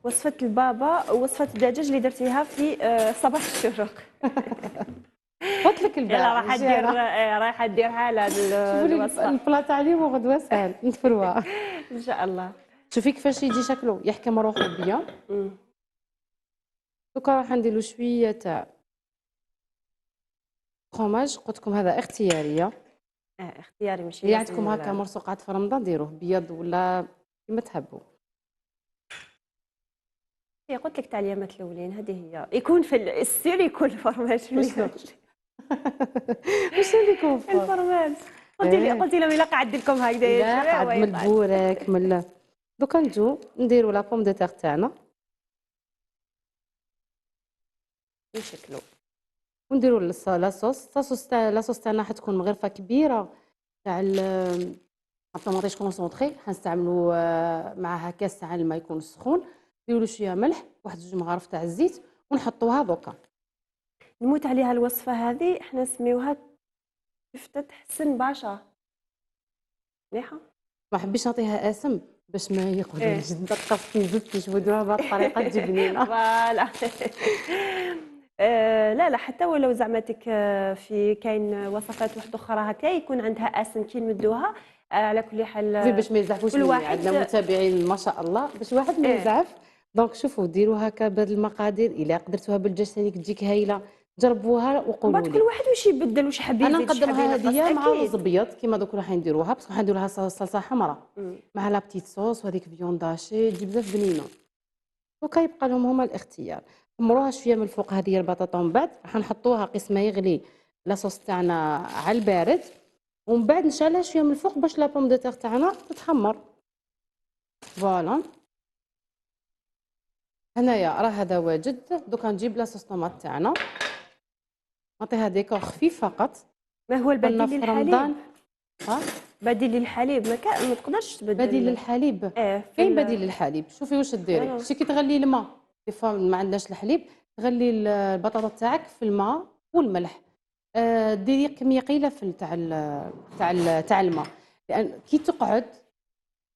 وصفه البابا ووصفه الدجاج اللي درتيها في صباح الشروق. قلت لك يلا البارح راح دير رايحه دير حاله شوفوا لي الوصفه البلا تاع اليوم وغدوه سهل نتفروها. ان شاء الله. شوفي كيفاش يجي شكله يحكم روحه بيا. دوكا راح نديرو شويه تاع فرomاج، قلت لكم هذا اختياريه، اختياري ماشي اللي لازم عندكم هكا مرسوقات في رمضان ديروه بيض ولا كيما تحبوا. هي قلت لك تاع اليامات الاولين هذه هي يكون في السير يكون الفرماج في وشنو؟ اليوم. واش اللي يكون فوق؟ الفرماج إيه. قلتي لهم الا قعد لكم هكذا لا قعد من البوراك من دوكا نجو نديرو لا بوم دو تيغ تاعنا يشكلوا ونديرو لاصوص تاعنا حتكون مغرفه كبيره تاع الطوماطيش كونسونطري، حنستعملو معها كاس تاع الماء يكون سخون، نديرو شويه ملح واحد جوج مغارف تاع الزيت ونحطوها دوكا. نموت عليها الوصفه هذه، احنا نسميوها كيف تحسن باشا مليحه. ما حبيتش نعطيها اسم باش ما يقولوليش دققت كي زدت نجبدوها بهذه الطريقه تجي بنينه. فوالا. لا لا حتى ولو زعمتك في كاين وصفات واحده اخرى هكا يكون عندها اسم كي نمدوها على كل حال في باش ما يزعفوش كل مني، واحد عندنا متابعين ما شاء الله باش واحد ما يزعف. دونك شوفوا ديروا هكا بهذه المقادير، الا قدرتوها بالدجاج ثاني تجيك هايله، جربوها وقولوا بعد لي. كل واحد واش يبدل واش حاب انا يزيد واش حاب نقدمها ينقص هديه مع رز اكيد. ابيض كيما دوك راح نديروها، باسكو حندير لها صلصه حمراء مع لا بتيت صوص وهذيك فيون داشي تجي بزاف بنينه. دوكا يبقى لهم هما الاختيار. حمروها شويه من الفوق، هذه هي البطاطا، ومن بعد راح نحطوها قسم ما يغلي لاصوص تاعنا على البارد، ومن بعد نشعلها شويه من الفوق باش لا بوم دو تيغ تاعنا تتحمر. فوالا هنايا راه هذا واجد. دوكا نجيب لاصوص طوماط تاعنا نعطيها ديكور خفيف فقط. ما هو قلنا البديل في للحليب؟ رمضان بديل للحليب ما تقدرش تبدل بديل للحليب. كاين بديل للحليب. شوفي واش ديري، شتي كي تغلي الماء دي فوا ما عندناش الحليب، تغلي البطاطا تاعك في الماء والملح، ديري كميه قليله في تاع الماء، لان كي تقعد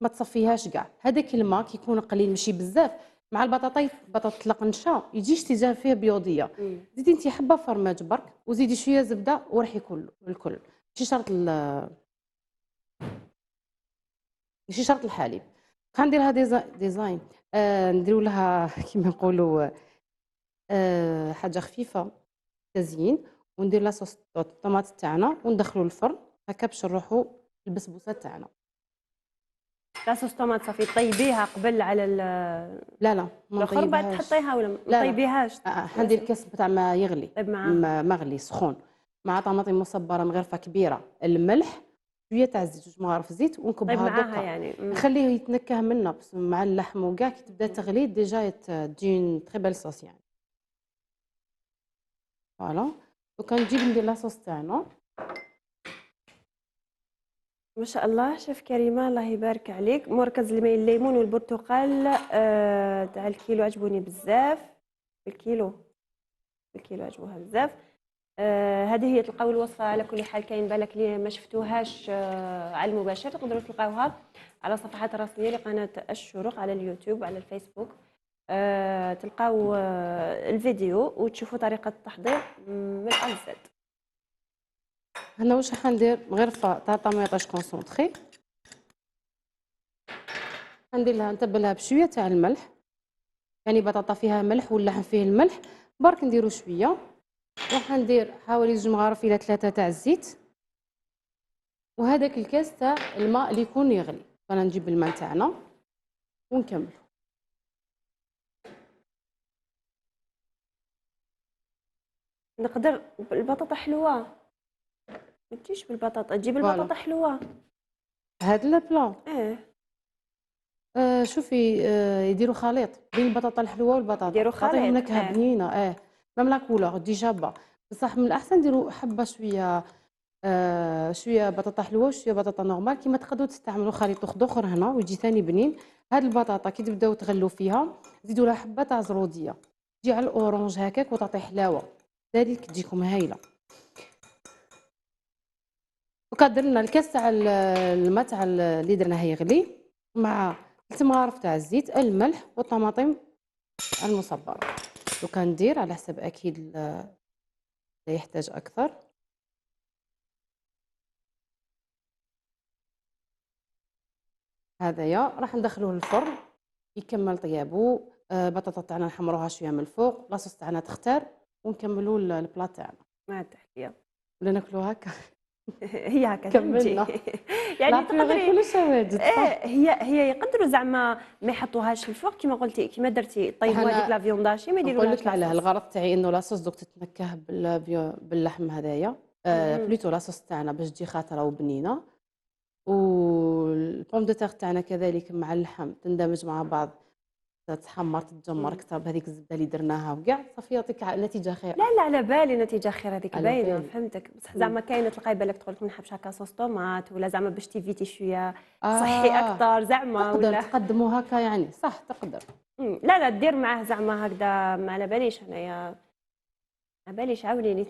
ما تصفيهاش كاع. هذاك الماء كي يكون قليل ماشي بزاف مع البطاطا تطلق نشا يجي اشتزال فيه بيوضيه. زيدي انت حبه فرماج برك وزيدي شويه زبده ورحي الكل ماشي شرط ماشي شرط الحليب. غندير لها ديزاين نديروا لها كيما نقولوا حاجه خفيفه تزيين، وندير لا صوص الطوماط تاعنا وندخلوا الفرن هكا باش نروحوا البسبوسه تاعنا. لاصوص طوماط صافي طيبيها قبل على لا ما الاخر بعد نطيبهاش. تحطيها ولا ما طيبيهاش؟ حندير كاس تاع ما يغلي طيب مغلي سخون مع طماطم مصبره مغرفه كبيره، الملح شويه تاع الزيت جوج مغارف زيت ونكبها طيب معاها دوكا يعني نخليه يتنكه منا بس مع اللحم وكاع كي تبدا تغلي ديجا تجي تري بيل صوص يعني. فوالا دوكا نجيب ندير لاصوص تاعنا. ما شاء الله شيف كريمه الله يبارك عليك. مركز الماء الليمون والبرتقال تاع الكيلو عجبوني بزاف. الكيلو عجبوها بزاف. هذه هي تلقاو الوصفه على كل حال. كاين بالك اللي ما شفتوهاش على المباشر تقدروا تلقاوها على صفحات الرسميه لقناه الشروق على اليوتيوب على الفيسبوك. تلقاو الفيديو وتشوفوا طريقه التحضير من الأ للزد. هنا واش راح ندير مغرفه تاع طماطاش كونسونطري، ندير لها نتبلها بشويه تاع الملح، يعني بطاطا فيها ملح واللحم فيه الملح برك نديرو شويه. راح ندير حوالي 2 مغارف الى 3 تاع الزيت، وهذاك الكاس تاع الماء اللي يكون يغلي. فانا نجيب الماء تاعنا ونكمل. نقدر البطاطا حلوه ما تجيش بالبطاطا، تجيب البطاطا حلوه. هاد البلان شوفي يديروا خليط بين البطاطا الحلوه والبطاطا، يديروا خليط تعطيهم نكهه بنينه. ميم لا كولور تجي شابه، بصح من الاحسن نديروا حبه شويه بطاطا حلوه وشويه بطاطا نورمال. كيما تقدروا تستعملوا خليط اخر هنا ويجي ثاني بنين. هاد البطاطا كي تبداو تغلوا فيها زيدوا لها حبه تاع زروديه تجي على الاورانج هكاك وتعطي حلاوه ذلك تجيكم هايله. درنا الكاس تاع الماء تاع اللي درناه يغلي مع 3 مغارف تاع الزيت، الملح والطماطم المصبرة. لو كندير على حسب أكيد لا يحتاج أكثر. هذايا راح ندخلوه للفرن يكمل طيابو. بطاطا تاعنا نحمروها شويه من الفوق، لاصوص تاعنا تختار، ونكملوا البلا تاعنا ما تحليه. ولا ناكلوها هكا. هي هكا كملنا. فهمتي. يعني لا غير تقدري كلش واجد صح. هي يقدروا زعما ما يحطوهاش في الفوق كما قلتي، كما درتي يطيبوا هذيك لا فيونداشي ما نقول يديروهاش لك علاه لاصوص. الغرض تاعي انه لاصوص دوك تتنكه باللحم هذايا. بلوتو لاصوص تاعنا باش تجي خاطره وبنينه، والبوم دو تيغ تاعنا كذلك مع اللحم تندمج مع بعض، تتحمر تتجمر اكثر بهذيك الزبده اللي درناها وكاع صافي يعطيك نتيجه خير. لا لا على بالي نتيجه خير هذيك على باينه، بالي. فهمتك. بصح زعما كاينه تلقاي بالك تقول لك ما نحبش هكا صوص طوماط، ولا زعما باش تيفيتي شويه صحي اكثر زعما، تقدر ولا تقدموا هكا يعني صح تقدر. لا لا دير معاه زعما هكذا، ما على باليش انايا، على باليش عاونيني.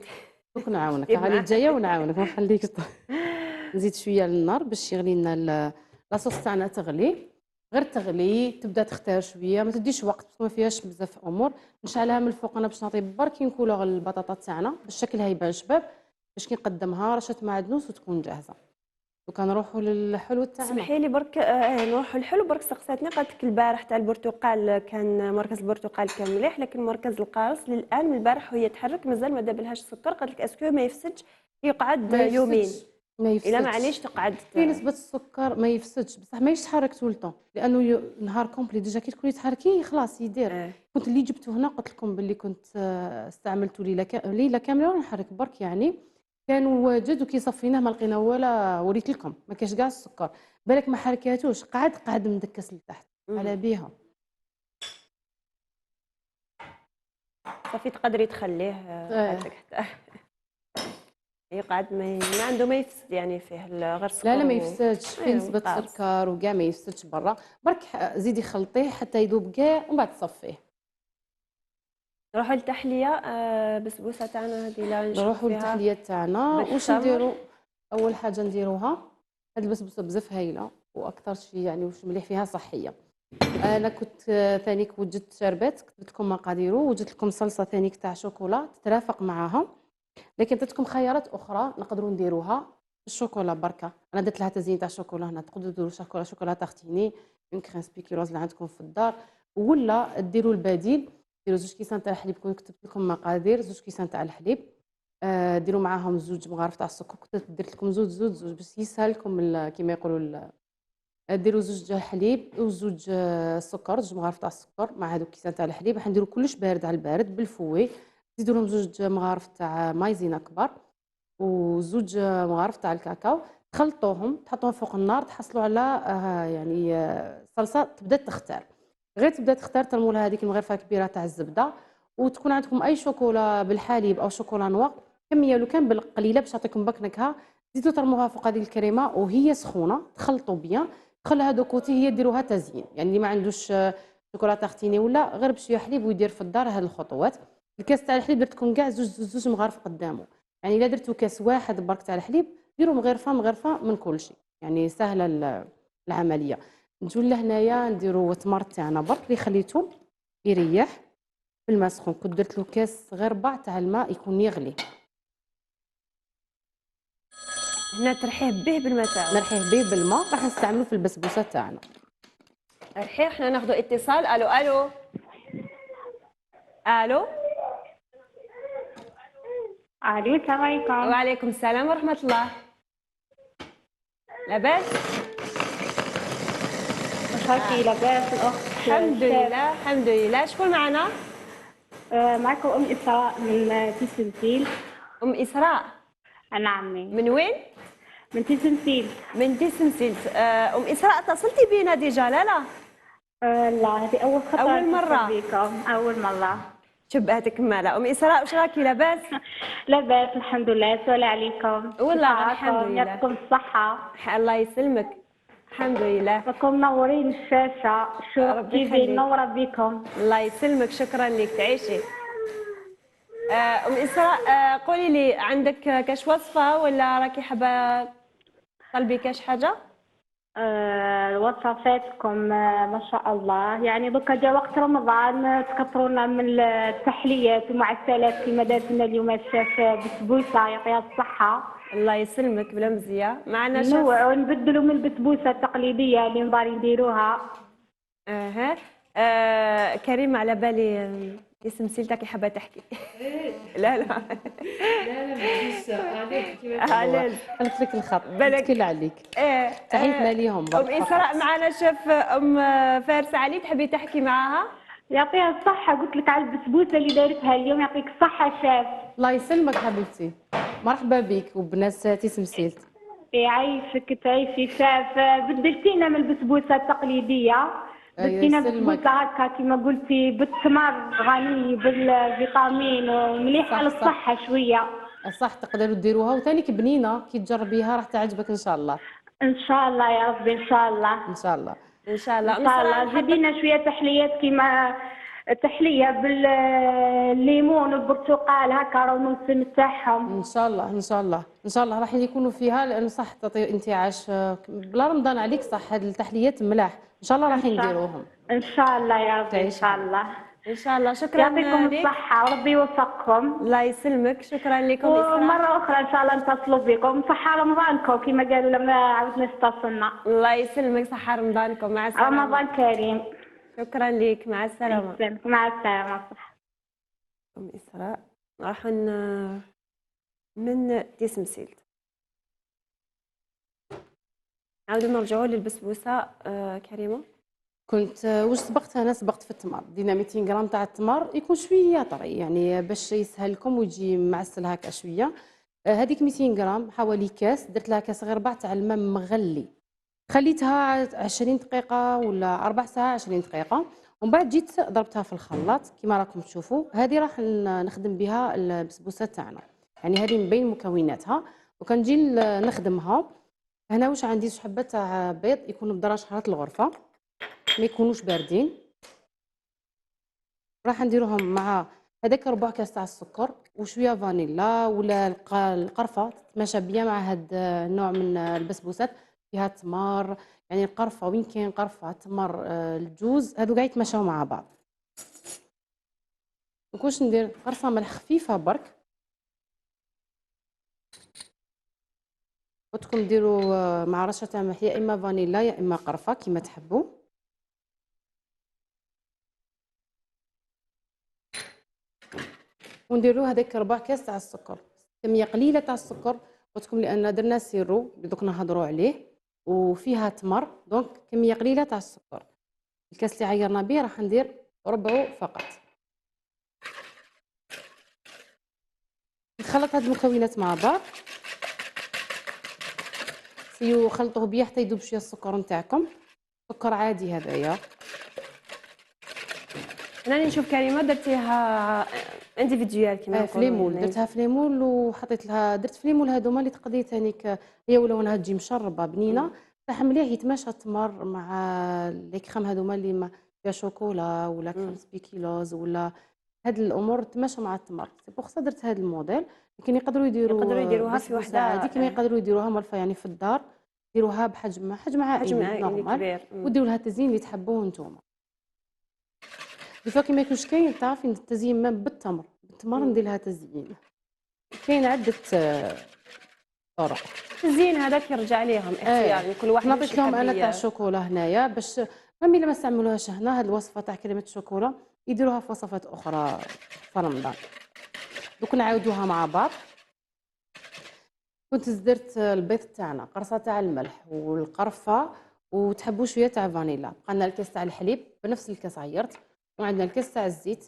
دوك نعاونك دير راني معاه. جايه ونعاونك ما نخليكش نزيد شويه للنار باش يغلي لنا لاصوص تاعنا تغلي. غير تغلي تبدا تختار شويه، ما تديش وقت ما فيهاش بزاف امور. نشعلها من الفوق انا باش نعطي برك كولور البطاطا تاعنا باش شكلها يبان شباب، باش كي نقدمها رشه معدنوس وتكون جاهزه. وكنروحوا للحلو تاعنا. سمحي لي برك نروحوا الحلو. برك سقساتني قالت لك البارح تاع البرتقال كان مركز البرتقال كان مليح، لكن مركز القارص للان من البارح وهي تحرك مازال ما دابلهاش السكر. قالت لك اسكو ما يفسدش يقعد ما يومين؟ يفسدش ما الا يفسدش معليش تقعد في نسبة السكر ما يفسدش، بصح ما يتحرك طول الوقت لانه نهار كومبلي ديجا كي تكوني تحركيه خلاص يدير. كنت اللي جبته هنا قلت لكم باللي كنت استعملته ليله كامله ونحرك برك يعني كان واجد، وكي صفيناه ما لقينا ولا وريت لكم ما كاش كاع السكر. بالك ما حركاتوش قعد مدكس لتحت على بيها. صافي تقدري تخليه قالت لك حتى يقعد ما عنده ما يفسد يعني فيه غير السكر. لا لا ما يفسدش، في نسبة قارص. سكر وكاع ما يفسدش برا. برك زيدي خلطيه حتى يذوب كاع ومن بعد تصفيه. نروحوا للتحليه. بسبوسه تاعنا هذه لا نشوف نروحوا فيها للتحليه تاعنا. واش بالتمر. نديروا؟ اول حاجه نديروها هاد البسبوسه بزاف هايله واكثر شيء يعني واش مليح فيها صحيه. انا كنت ثانيك وجدت شربات كتبت لكم مقاديرو، وجدت لكم صلصه ثانيك تاع شوكولا تترافق معاها، لكن درت لكم خيارات اخرى نقدروا نديروها بالشوكولا بركه. انا درت لها تزيين تاع شوكولا هنا، تقدروا ديروا شوكولا تارتيني اون كريم سبيكيروز اللي عندكم في الدار، ولا ديروا البديل ديروا 2 كيسان تاع الحليب. كنت كتبت لكم مقادير 2 كيسان تاع الحليب، ديروا معاهم 2 مغارف تاع السكر. كنت درت لكم زوج باش يسهل لكم كيما يقولوا. ديروا 2 حليب و2 سكر، 2 مغارف تاع السكر مع هذوك كيسان تاع الحليب. راح نديروا كلش بارد على البارد بالفوي. زيدوا لهم 2 مغارف تاع مايزينا كبار و2 مغارف تاع الكاكاو. تخلطوهم تحطوهم فوق النار تحصلوا على يعني صلصه تبدا تختار. غير تبدا تختار ترموا لها هذيك المغرفه كبيره تاع الزبده، وتكون عندكم اي شوكولا بالحليب او شوكولا نوار كميه لو كان بالقليله باش تعطيكم برك نكهه. زيدوا ترموها فوق هذه الكريمه وهي سخونه، تخلطوا بيان. تخلوها دو كوتي هي ديروها تزيين، يعني اللي ما عندوش شوكولا تارتيني ولا غير بشويه حليب ويدير في الدار هذه الخطوات. الكاس تاع الحليب درت لكم كاع زوج مغارف قدامه، يعني الا درتو كاس واحد برك تاع الحليب ديروا مغرفه من كل شيء، يعني سهله العمليه. نجيو لهنايا نديروا التمر تاعنا برك اللي خليته يريح في الماء سخون. كنت درت له كاس غير ربع تاع الماء يكون يغلي. هنا ترحيه به بالماء تاعو. نرحيه به بالماء راح نستعملوه في البسبوسه تاعنا. رحيه. حنا ناخذوا اتصال. الو الو الو. الو السلام عليكم. وعليكم السلام ورحمه الله. لاباس؟ واش راكي لاباس الاخت؟ الحمد لله الحمد لله. شكون معنا؟ معكم ام اسراء من تيسنسيل. ام اسراء. نعم. من وين؟ من تيسنسيل. من تيسنسيل. ام اسراء اتصلتي بينا ديجا؟ لا لا لا هذه اول خطره. أول مرة. بكم اول مره. شبهتك مالا. ام اسراء واش راكي لاباس؟ لاباس الحمد لله. سؤال عليكم. والله الحمد لله. يعطيكم الصحه. الله يسلمك. الحمد لله. راكم منورين الشاشه. شو ربي تيفي يخليك. منوره بكم. الله يسلمك. شكرا لك. تعيشي. ام اسراء قولي لي عندك كاش وصفه ولا راكي حابه طلبي كاش حاجه؟ وصفاتكم ما شاء الله. يعني دوكا جا وقت رمضان تكثرونا من التحليات والمعسلات كما دارت لنا اليوم الشيف بسبوسه يعطيها الصحه. الله يسلمك بلا مزيه. معنا شيف نوعوا نبدلوا من البسبوسه التقليديه اللي نبغي نديروها. اها. كريم، على بالي اسم سيلتك اللي حابه تحكي. لا لا لا لا ماشي على خلف لك الخط بالك. نتكل عليك. ايه تحيتنا ليهم ام برك اسراء فقط. معنا شيف ام فارس علي، تحبي تحكي معاها؟ يعطيها الصحه. قلت لك على البسبوسه اللي دارتها اليوم. يعطيك الصحه شيف. الله يسلمك حبيبتي، مرحبا بك وبناس تيسمسيلت. يعيشك تعيشي شيف. بدلتينا من البسبوسه التقليديه، بدينا يسلمك. بسبوسه هكا كما قلتي بالتمر غني بالفيتامين ومليحه صح، للصحه شويه. صح تقدروا ديروها وثانيك بنينه كي تجربيها راح تعجبك ان شاء الله. ان شاء الله يا ربي ان شاء الله. ان شاء الله. ان شاء الله. ان شاء الله نحبك- زيدينا شويه تحليات كيما تحليه بالليمون والبرتقال هكا راهو الموسم تاعهم. ان شاء الله ان شاء الله ان شاء الله راح يكونوا فيها، لانه صح تعطي انتعاش بلا رمضان عليك. صح هاد التحليات ملاح ان شاء الله راح نديروهم. ان شاء الله يا ربي ان تعيشي. شاء الله. ان شاء الله. شكرا يعطيكم لك. الصحه وربي يوفقكم. الله يسلمك. شكرا لكم اسراء. ومره اخرى ان شاء الله نتصلوا بكم. صحه رمضانكم كما قالوا لما عاودنا اتصلنا. الله يسلمك. صحة رمضانكم. مع السلامة. رمضان كريم. شكرا لك. مع السلامة. مع السلامه. ام اسراء. راح من تيسمسيلت. عاودوا نرجعوا للبسبوسة. كريمة. كنت واش سبقت انا سبقت في التمر. دينا 200 غرام تاع التمر يكون شويه طري يعني باش يسهل لكم ويجي معسل هكا شويه. هذيك 200 غرام حوالي كاس، درت لها كاس غير ربع تاع الماء مغلي، خليتها 20 دقيقه ولا 4 ساعات 20 دقيقه، ومن بعد جيت ضربتها في الخلاط كما راكم تشوفوا. هذه راح نخدم بها البسبوسه تاعنا، يعني هذه من بين مكوناتها. وكنجي نخدمها هنا. واش عندي؟ زوج حبات تاع بيض يكونوا بدرجه حراره الغرفه، ما يكونوش باردين. راح نديروهم مع هذاك ربع كاس تاع السكر وشويه فانيلا ولا القرفه، تتماشى بيا مع هذا النوع من البسبوسات فيها تمر. يعني القرفه وين كاين قرفه تمر الجوز هذو قاع يتماشاو مع بعض. واش ندير؟ قرفه ملح خفيفه برك، وتكون ديروا مع رشه تاع ملح يا اما فانيلا يا اما قرفه كما تحبوا. ونديرو هذاك ربع كاس تاع السكر، كميه قليله تاع السكر، وتكون لان درنا سيرو اللي دوك نهضروا عليه وفيها تمر، دونك كميه قليله تاع السكر. الكاس اللي عيرنا به راح ندير ربعه فقط. نخلط هاد المكونات مع بعض، سيو خلطوه بيه حتى يذوب شويه السكر نتاعكم. سكر عادي هذايا. انا نشوف كريمة درتيها انديفيديوال كما في ليمول، درتها في ليمول وحطيت لها، درت في ليمول هذوما اللي تقضي ثانيك هي ولونها تجي مشربه بنينه تاع مليح يتماشى التمر مع لي كريم هذوما اللي ما فيها شوكولا ولا كريم سبيكيلوز ولا هاد الامور تماشى مع التمر. سي بوغ سا درت هذا الموديل. لكن يقدروا يديروها في بسبوسة وحده عادي كما يقدروا يديروها مرفه يعني في الدار، ديروها بحجم عائلي نورمال، كبير. وديروا لها التزيين اللي تحبوه نتوما. دي فوا كيما يكونش كاين تعرفي التزيين ما بالتمر ندير لها تزيين. كاين عده طرق. الزين هذاك يرجع ليهم اختيار. يعني كل واحد نعطيك لهم انا تاع الشوكولا هنايا باش مامي الا ما استعملوهاش هنا. هاد الوصفه تاع كريمه الشوكولا يديروها في وصفات اخرى في رمضان. دوك نعاودوها مع بعض. كنت درت البيض تاعنا، قرصه تاع الملح والقرفه، وتحبوا شويه تاع فانيلا. بقى لنا الكاس تاع الحليب بنفس الكاس عيرت، وعندنا الكاس تاع الزيت،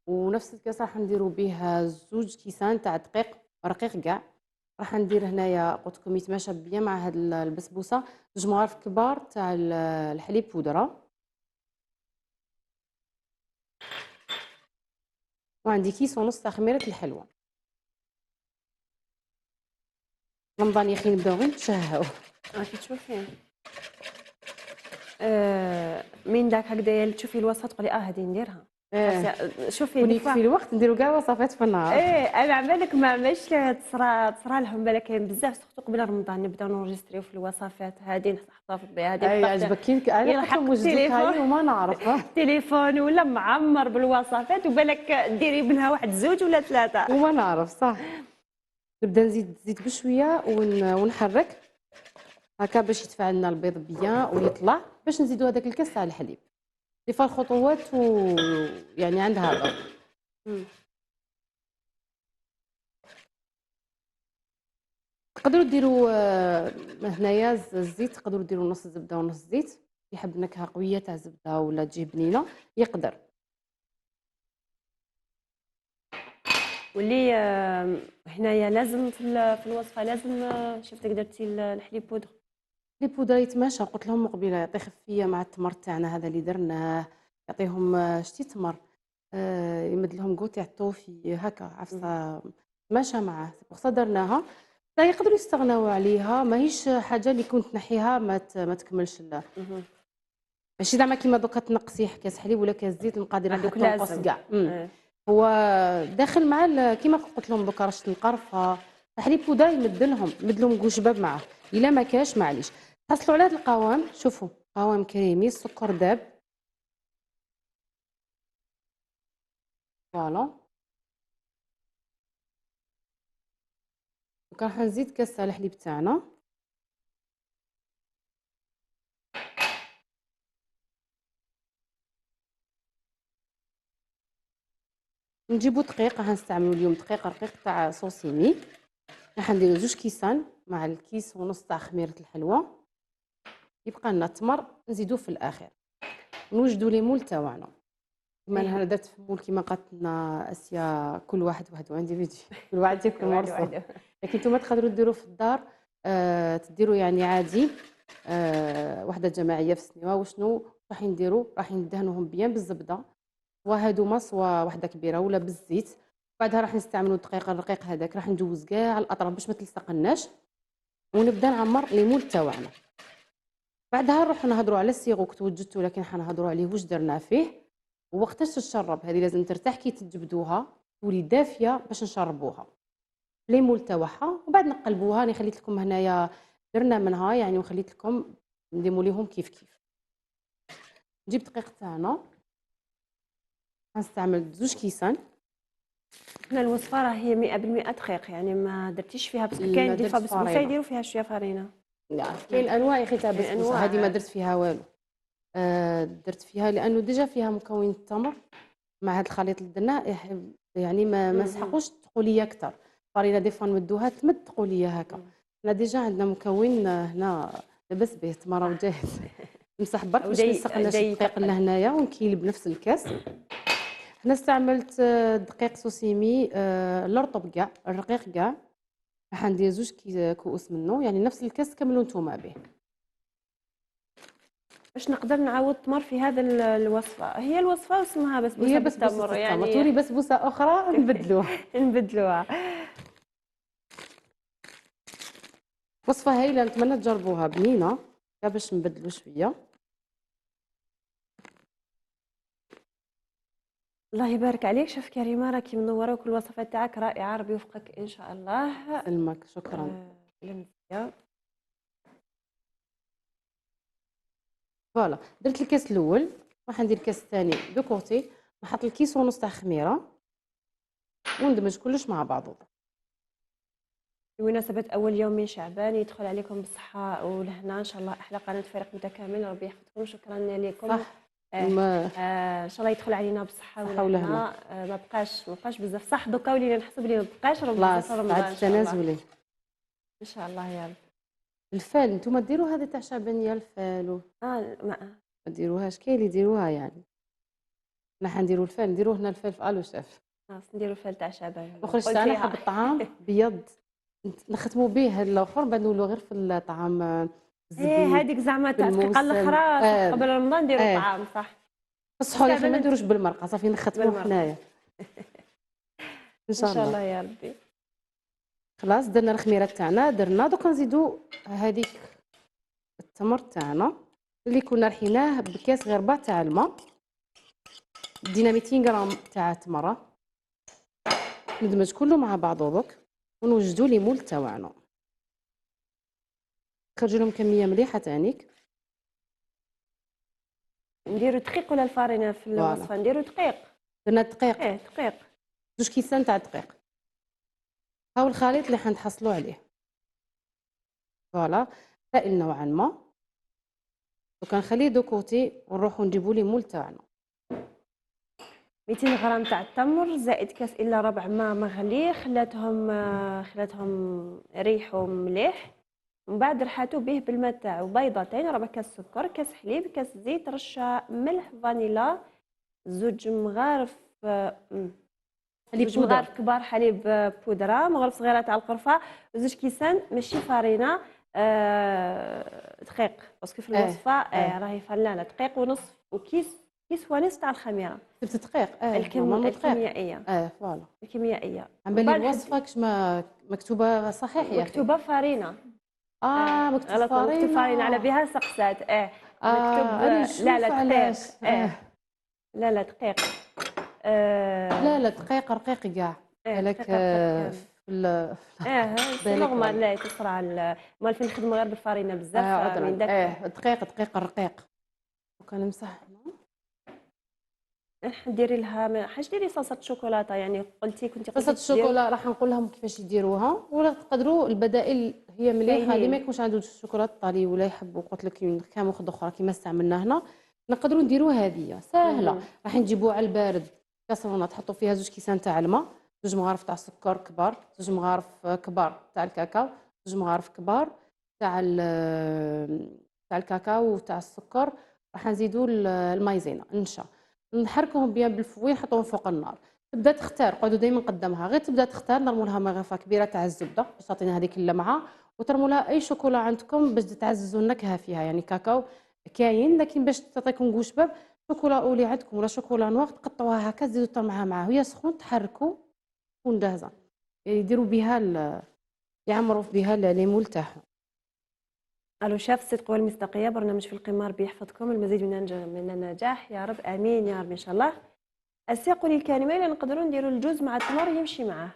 ونفس الكاس راح نديروا به 2 كيسان تاع دقيق رقيق كاع. راح ندير هنايا قلت لكم يتماشى بيا مع هاد البسبوسه 2 مغارف كبار تاع الحليب بودره، وعندي كيس ونص تاع خميره الحلوى. رمضان يا اخي نبداو غير نتشهاو. راكي تشوفين من داك هكذايا تشوفي الوصفه تقولي هذه نديرها. شوفي كوني دي فوا في الوقت نديروا كاع وصفات في النهار. انا عمالك ما عملش تصرى لهم بالك كاين بزاف سورتو قبل رمضان نبداو نورجستريو في الوصفات هذه نحتفظ بها هذه اي عجبك كي انا قلت يلحق لهم وجدوا لك التليفون. هاي وما نعرف. التليفون ولا معمر بالوصفات وبالك ديري منها واحد زوج ولا ثلاثه. وما نعرف صح. نبدا نزيد زيت بشويه ونحرك هكا باش يتفاعل لنا البيض بيان ويطلع باش نزيدوا هذاك الكاس تاع الحليب. دي فوا الخطوات يعني عندها دور. تقدروا ديروا هنايا الزيت، تقدروا ديروا نص زبده ونص زيت، يحب نكهه قويه تاع زبده ولا تجي بنينه يقدر. واللي هنايا لازم في الوصفه لازم شفتك درتي الحليب بودر. لي بودره يتماشى، قلت لهم قبيله يعطي خفيه مع التمر تاعنا هذا اللي درناه، يعطيهم شتي تمر يمد لهم كوت تاع الطوفي هكا عفسه ماشى معاه بوغ درناها. لا يقدروا يستغناو عليها، ماهيش حاجه اللي كنت تنحيها ما تكملش ماشي زعما كيما دوكا تنقصي كاس حليب ولا كاس زيت المقادير راح تنقص كاع. هو داخل مع كيما قلت لهم دوكا رشه القرفه الحليب بودره يمد لهم كوع شباب معاه. الا ما كاش معليش حصلوا على هذا القوام. شوفوا قوام كريمي، السكر داب فوالا. دوكا راح نزيد كاس تاع الحليب تاعنا. نجيبو دقيق، راح نستعملو اليوم دقيق رقيق تاع سوسيمي. راح نديرو 2 كيسان مع الكيس ونص تاع خميره الحلوى. يبقى لنا التمر نزيدوه في الاخر. نوجدوا لي مول تاعنا كيما انا درت في مول كيما قالت لنا اسيا كل واحد وحده عندي فيديو كل واحد ياكل مرصو. لكن نتوما تقدروا ديروا في الدار تديروا يعني عادي وحده جماعيه في السنيوه. وشنو راح نديروا؟ راح ندهنوهم بيان بالزبده وهادوما سوا وحده كبيره ولا بالزيت. بعدها راح نستعملوا الدقيق الرقيق هذاك، راح ندوز كاع الاطراف باش ما تلصقناش ونبدا نعمر لي مول تاعنا. بعدها نروحوا نهضروا على السيغو كنت وجدته، لكن حنهضروا عليه واش درنا فيه ووقتاش تشرب. هذه لازم ترتاح كي تجبدوها تولي دافيه باش نشربوها لي مول تاعها. وبعد نقلبوها. انا خليت لكم هنايا درنا منها يعني وخليت لكم نديموا ليهم كيف كيف. نجيب دقيق تاعنا نستعمل 2 كيسان. هنا الوصفه راهي 100% دقيق يعني ما درتيش فيها بس كاين دي فوا بسبوسه يديروا فيها شويه فرينه. لا كاين انواع يا اخي تاع بسبوسه، هذه ما درت فيها والو. درت فيها لانه ديجا فيها مكون التمر مع هذا الخليط اللي درناه يعني ما سحقوش تقوليه اكثر. فرينه دي فوا نمدوها تمد تقوليه هكا. حنا ديجا عندنا مكون هنا لاباس به تمر وجاهز نمسح برك باش ما يسقناش الدقيق لهنايا ونكيل بنفس الكاس. هنا استعملت دقيق سوسيمي الرطب كاع الرقيق كاع. راح ندير 2 كؤوس منه يعني نفس الكاس كملوا نتوما به. باش نقدر نعاود التمر في هذا الوصفه. هي الوصفه اسمها بسبوسه هي بالتمر يعني تولي بسبوسه اخرى نبدلوها. وصفه هايله نتمنى تجربوها بنينه باش نبدلوا شويه. الله يبارك عليك شيف كريمه راكي منوره وكل الوصفات تاعك رائعه. ربي يوفقك ان شاء الله. سلمك شكرا. فوالا درت الكاس الاول راح ندير الكاس الثاني دو كوتي. نحط الكيس ونص تاع خميره وندمج كلش مع بعضه. بمناسبة أول يوم من شعبان يدخل عليكم بالصحة والهنا إن شاء الله. أحلى قناة فريق متكامل ربي يحفظكم. شكرا لكم. صح. إن شاء الله يدخل علينا بالصحة والهنا. ما بقاش بزاف صح. دوكا ولينا نحسب بلي ما بقاش رمضان بعد التنازلي إن شاء الله يا رب. الفال نتوما ديروا هذا تاع شعبانية الفال ما ديروهاش. كاين اللي يديروها يعني. حنا حنديروا الفال نديروه هنا الفال في الو شاف. نديروا الفال تاع شعبان. وخرج تاعنا حب الطعام بيض نختموا به الاخر بعد نولوا غير في الطعام الزبيب. هذيك زعما تاع الدقيقه الاخرى قبل رمضان نديروا الطعام صح. بصحوا لي ما نديروش بالمرقه صافي نختموا حنايا ان شاء الله يا ربي. خلاص درنا الخميره تاعنا درنا. دوك نزيدوا هذيك التمر تاعنا اللي كنا رحيناه بكاس غير ربع تاع الماء. دينا 200 غرام تاع تمره، ندمج كله مع بعضه دوك ونوجدوا لي مول تاعنا، نخرجوا لهم كميه مليحه تانيك. نديرو دقيق ولا الفارينه في الوصفه؟ نديرو دقيق. درنا دقيق، دقيق 2 كيسان تاع دقيق. هاو الخليط اللي حنحصلوا عليه. فوالا سائل نوعا ما، وكنخليه دو كوتي ونروحوا نجيبوا لي مول تاعنا. 200 غرام تاع التمر زائد كاس الا ربع ماء مغلي، خلاتهم يريحوا مليح، ومن بعد رحاتو به بالماء تاعو. بيضتين، ربع كاس سكر، كاس حليب، كاس زيت، رشه ملح فانيلا، زوج مغارف حليب زوج بودرة. مغارف كبار حليب بودره، مغرف صغيره تاع القرفه، وزوج كيسان ماشي فارينه دقيق، باسكو في الوصفه راهي فنانه دقيق ونصف، كيس ونص تاع الخميره. جبت دقيق الكيميائيه. فوالا الكيميائيه. عم بالي الوصفه كش ما مكتوبه صحيح يا اخي. مكتوبه فارينه. مكتوب غلط، فارينه. مكتوب فارينه على بها سقسات. مكتوب أنا نشوف لا دقيق. علاش. لا دقيق. لا دقيق رقيق كاع. بالك في سي نورمال. لا تصرى مال فين نخدموا غير بالفارينه بزاف من داك. دقيق رقيق. وكنمسح ديري لها حاج ديري صلصه شوكولاته، يعني كنتي صلصه الشوكولا راح نقول لهم كيفاش يديروها، ولا تقدروا البدائل هي مليحه. اللي ما يكونش عنده الشوكولاته طالي ولا يحبوا قلت لك كاموخ اخرى كيما استعملنا هنا، نقدروا نديروا هذه ساهله. راح نجيبوا على البارد كاسرونه تحطوا فيها 2 كيسان تاع الماء، 2 مغارف تاع السكر كبار، 2 مغارف كبار تاع الكاكاو، 2 مغارف كبار تاع الكاكاو وتاع السكر. راح نزيدوا المايزينا النشا، نحركوهم بيان بالفوي، نحطوهم فوق النار. تبدا تختار، قعدوا دايما قدامها غير تبدا تختار. نرموا لها مغرفه كبيره تاع الزبده باش تعطينا هذيك اللمعه، وترموا لها اي شوكولا عندكم باش تعززوا النكهه فيها. يعني كاكاو كاين، لكن باش تعطيكم غوش باب شوكولا اولي عندكم ولا شوكولا نوار تقطعوها هكا، تزيدوا ترموها معاه وهي سخون، تحركوا تكون جاهزه. يديروا بها يعمروا بها لي مول تاعهم. الو شاف الصدق والمصداقيه، برنامج في القمار بيحفظكم المزيد من النجاح يا رب. امين يا رب ان شاء الله. الساق لي الكلمه اللي نقدروا نديروا الجوز مع التمر يمشي معاه،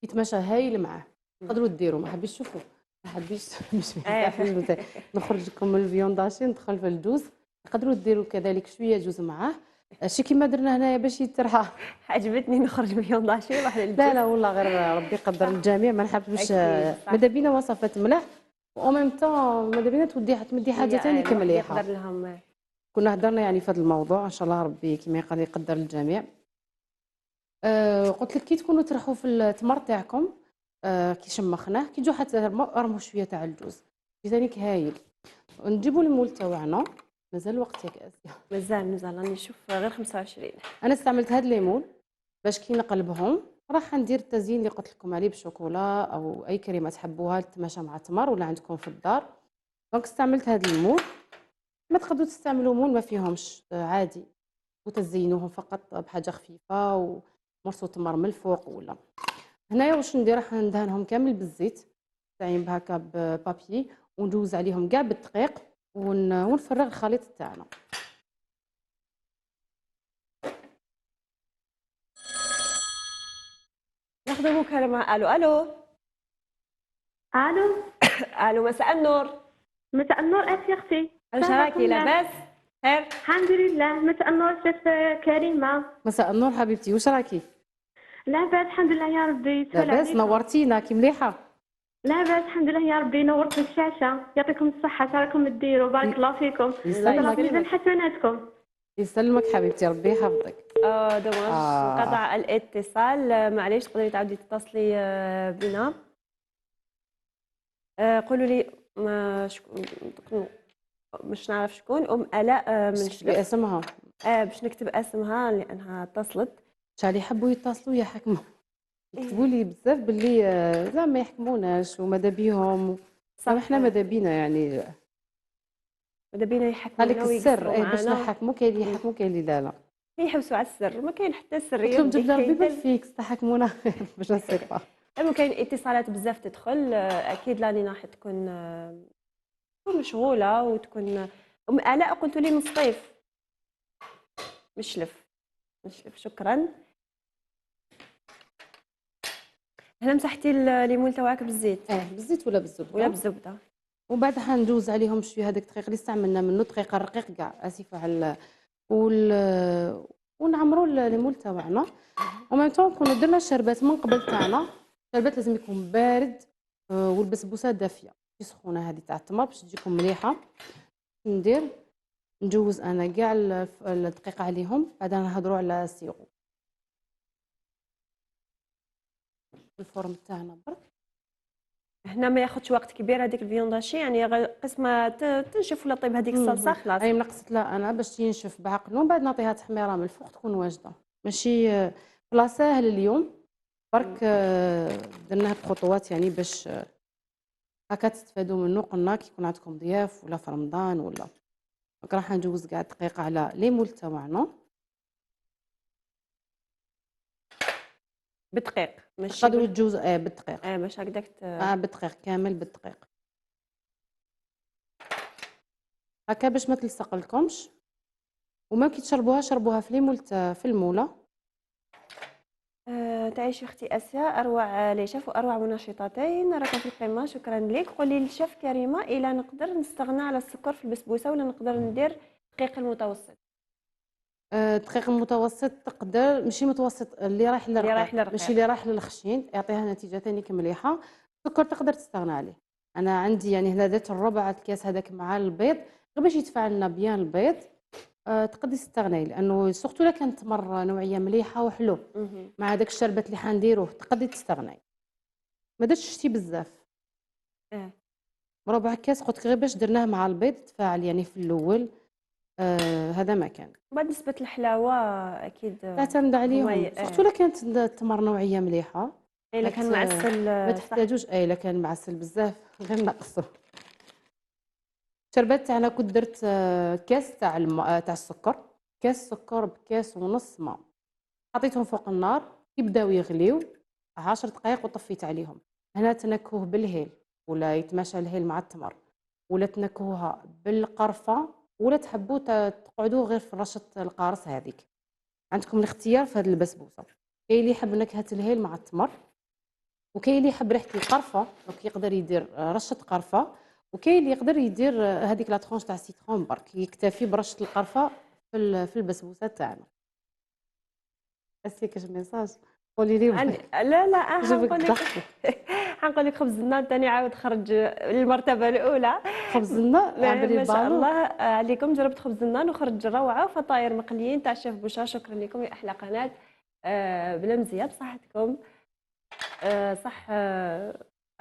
يتماشى هايل معاه. تقدروا ديروا، ما حبيتش تشوفوا، ما حبيتش باش نخرج لكم الفيونداشي ندخل في الجوز. تقدروا ديروا كذلك شويه جوز معاه، شي كيما درنا هنايا باش يترحى. عجبتني نخرج فيونداشي ونروح للجوز. لا والله غير ربي يقدر الجميع، ما نحبش ماذا بينا وصفات ملاح و ميم طون ماذا بينا تمدي حاجه ثاني كمليحه. يقدر لهم. كنا هضرنا يعني في هذا الموضوع، ان شاء الله ربي كيما يقدر الجميع. قلت لك كي تكونوا ترحوا في التمر تاعكم كي شمخناه، كي تجوا حتى ارموا شويه تاع الجوز ثانيك هايل. نجيبوا المول تاعنا. مازال الوقت ياك اسيا؟ مازال راني نشوف غير 25. انا استعملت هاد ليمون باش كي نقلبهم راح ندير التزيين اللي قلت لكم عليه بالشوكولا او اي كريمه تحبوها تتماشى مع التمر ولا عندكم في الدار. دونك استعملت هاد المول. ما تقدروا تستعملوا مول ما فيهمش عادي، وتزينوهم فقط بحاجه خفيفه ومرصوا تمر من الفوق. ولا هنايا واش ندير، راح ندهنهم كامل بالزيت تاعي بهكا ببابي، وندوز عليهم كاع بالدقيق ونفرغ الخليط تاعنا. ناخذ مكالمه. الو الو مساء النور. مساء النور يا اختي. واش راكي لاباس؟ خير الحمد لله. مساء النور شيف كريمه. مساء النور حبيبتي، واش راكي؟ لاباس الحمد لله يا ربي. لاباس نورتينا، كي مليحه؟ لاباس الحمد لله يا ربي. نورت الشاشه، يعطيكم الصحه. راكم ديروا بارك الله فيكم. يسلمك من حسناتكم. يسلمك حبيبتي، ربي يحفظك. دوماج انقطع الاتصال، معليش تقدري تعاودي تتصلي بنا. قولوا لي مش نعرف شكون آلاء من شكون اسمها؟ باش نكتب اسمها لانها اتصلت. شحال يحبوا يتصلوا يحكموا، يكتبوا لي بزاف باللي زعما يحكموناش وماذا بيهم. احنا ماذا بينا يعني ماذا بينا يحكمونا هذاك السر باش نحكموا. كاين اللي يحكموا كاين اللي لا يحبسوا على السر، ما كاين حتى سر. قلت لهم جبنا ربي بالفيكس تحكمونا باش نسيبها. كاين اتصالات بزاف تدخل، اكيد لاني راح تكون مشغوله وتكون آلاء قلت لي من الصيف مشلف. نشوف شكرا. هنا مسحتي الليمون تاعك بالزيت بالزيت ولا بالزبده ولا بالزبده؟ وبعد حندوز عليهم شويه هذاك الدقيق اللي استعملنا منه، دقيق الرقيق كاع، اسفه على ونعمروا الليمون تاعنا. وميم طون كنا درنا الشربات من قبل تاعنا. الشربات لازم يكون بارد، والبسبوسه دافيه كي سخونه هذه تاع التمر باش تجيكم مليحه. نجوز انا كاع الدقيق عليهم، بعدا نهضروا على السيرو. الفرن تاعنا برك هنا ما ياخذش وقت كبير هذيك الفيونداشي، يعني قسمه تنشف ولا طيب هذيك الصلصه خلاص. اي نقصت لا انا باش ينشف بعقل، ومن بعد نعطيها تحميره من الفوق تكون واجده. ماشي بلا ساهل اليوم برك، درناه بخطوات يعني باش هكا تستفادوا منه. قلنا كي يكون عندكم ضياف ولا في رمضان ولا. دونك راح ندوز كاع الدقيق على لي مول تاعنا بالدقيق ماشي تقدروا تجوز بالدقيق باش هكذاك بالدقيق كامل بالدقيق هكا باش ما تلصق لكمش. وما كي تشربوها شربوها في ليمول في الموله. تعيش اختي اسيا، اروع لي شاف واروع منشطتين راكم في القمه. شكرا لك. قولي للشيف كريمه الا نقدر نستغنى على السكر في البسبوسه ولا نقدر ندير دقيق المتوسط؟ الدقيق المتوسط تقدر، ماشي متوسط اللي رايح للرقيق، ماشي اللي رايح للخشين، يعطيها نتيجه ثاني مليحه. السكر تقدر تستغنى عليه. انا عندي يعني هنا درت الربع الكاس هذاك مع البيض غير باش يتفاعل لنا بيان البيض. تقدري تستغني، لانه سورتو الا كانت تمر نوعيه مليحه وحلو مع هذاك الشربات اللي حنديروه تقدري تستغني. ما درتش شتي بزاف. ربع كاس قلت غير باش درناه مع البيض تفاعل يعني في الاول. هذا ما كان. بعد نسبه الحلاوه اكيد تعتمد عليهم، سورتو الا كانت التمر نوعيه مليحه. الا كان معسل ما تحتاجوش الا كان معسل بزاف غير نقصه. الشربات تاعنا كنت درت كاس تاع تاع السكر، كاس سكر بكاس ونص ماء، حطيتهم فوق النار يبداو يغليو 10 دقائق وطفيت عليهم. هنا تنكوه بالهيل ولا يتماشى الهيل مع التمر، ولا تنكوها بالقرفه، ولا تحبوا تقعدوا غير في رشه القارص هذيك. عندكم الاختيار في هذه البسبوسه. كاين اللي يحب نكهه الهيل مع التمر، وكاين اللي يحب ريحه القرفه دونك يقدر يدير رشه قرفه، وكاين اللي يقدر يدير هذيك لا ترونش تاع سيترون برك، يكتفي برشه القرفه في البسبوسه تاعنا. اسي كاش ميساج قولي لي. لا حنقول لك خبز النار ثاني عاود خرج للمرتبه الاولى. خبز النار عملي ما شاء بالو. الله عليكم. جربت خبز النار وخرج روعه. فطاير مقليين تاع الشيف بوشا. شكرا لكم يا احلى قناه بلا مزيه بصحتكم. صح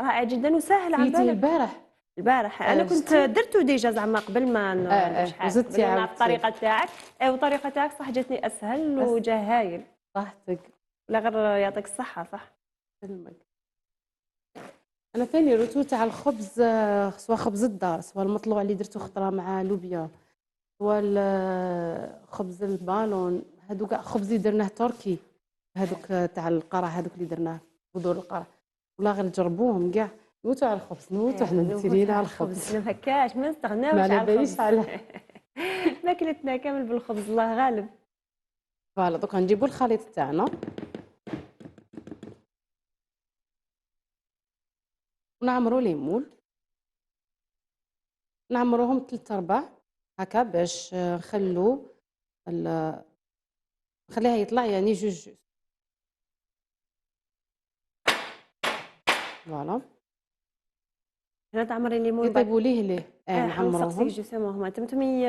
رائع جدا وسهل. عن بالك البارح انا كنت درته ديجا زعما قبل ما ندير شحال وزدتي نعرف الطريقه تاعك. والطريقه تاعك صح جاتني اسهل وجا هايل. صحتك لا غير يعطيك الصحه. صح سلمك. انا ثاني روتو تاع الخبز، سواء خبز الدار سواء المطلوع اللي درته خضره مع لوبيا، سواء خبز البالون، هادو كاع خبز اللي درناه تركي، هادوك تاع القرع، هادوك اللي درناه بذور القرع، ولا غير جربوهم كاع نموتوا على الخبز، نموتوا حنا نسيرين على الخبز. ما هكاش ما نستغناوش على الخبز. ماكلتنا كامل بالخبز الله غالب. فوالا دوكا نجيبوا الخليط تاعنا ونعمروا ليمون، نعمروهم 3/4 هكا باش نخليها يطلع يعني جوج. فوالا هنا تعمري الليمون يطيبوا ليه نعمروهم. نسقسيك جوستومون هما تمتمي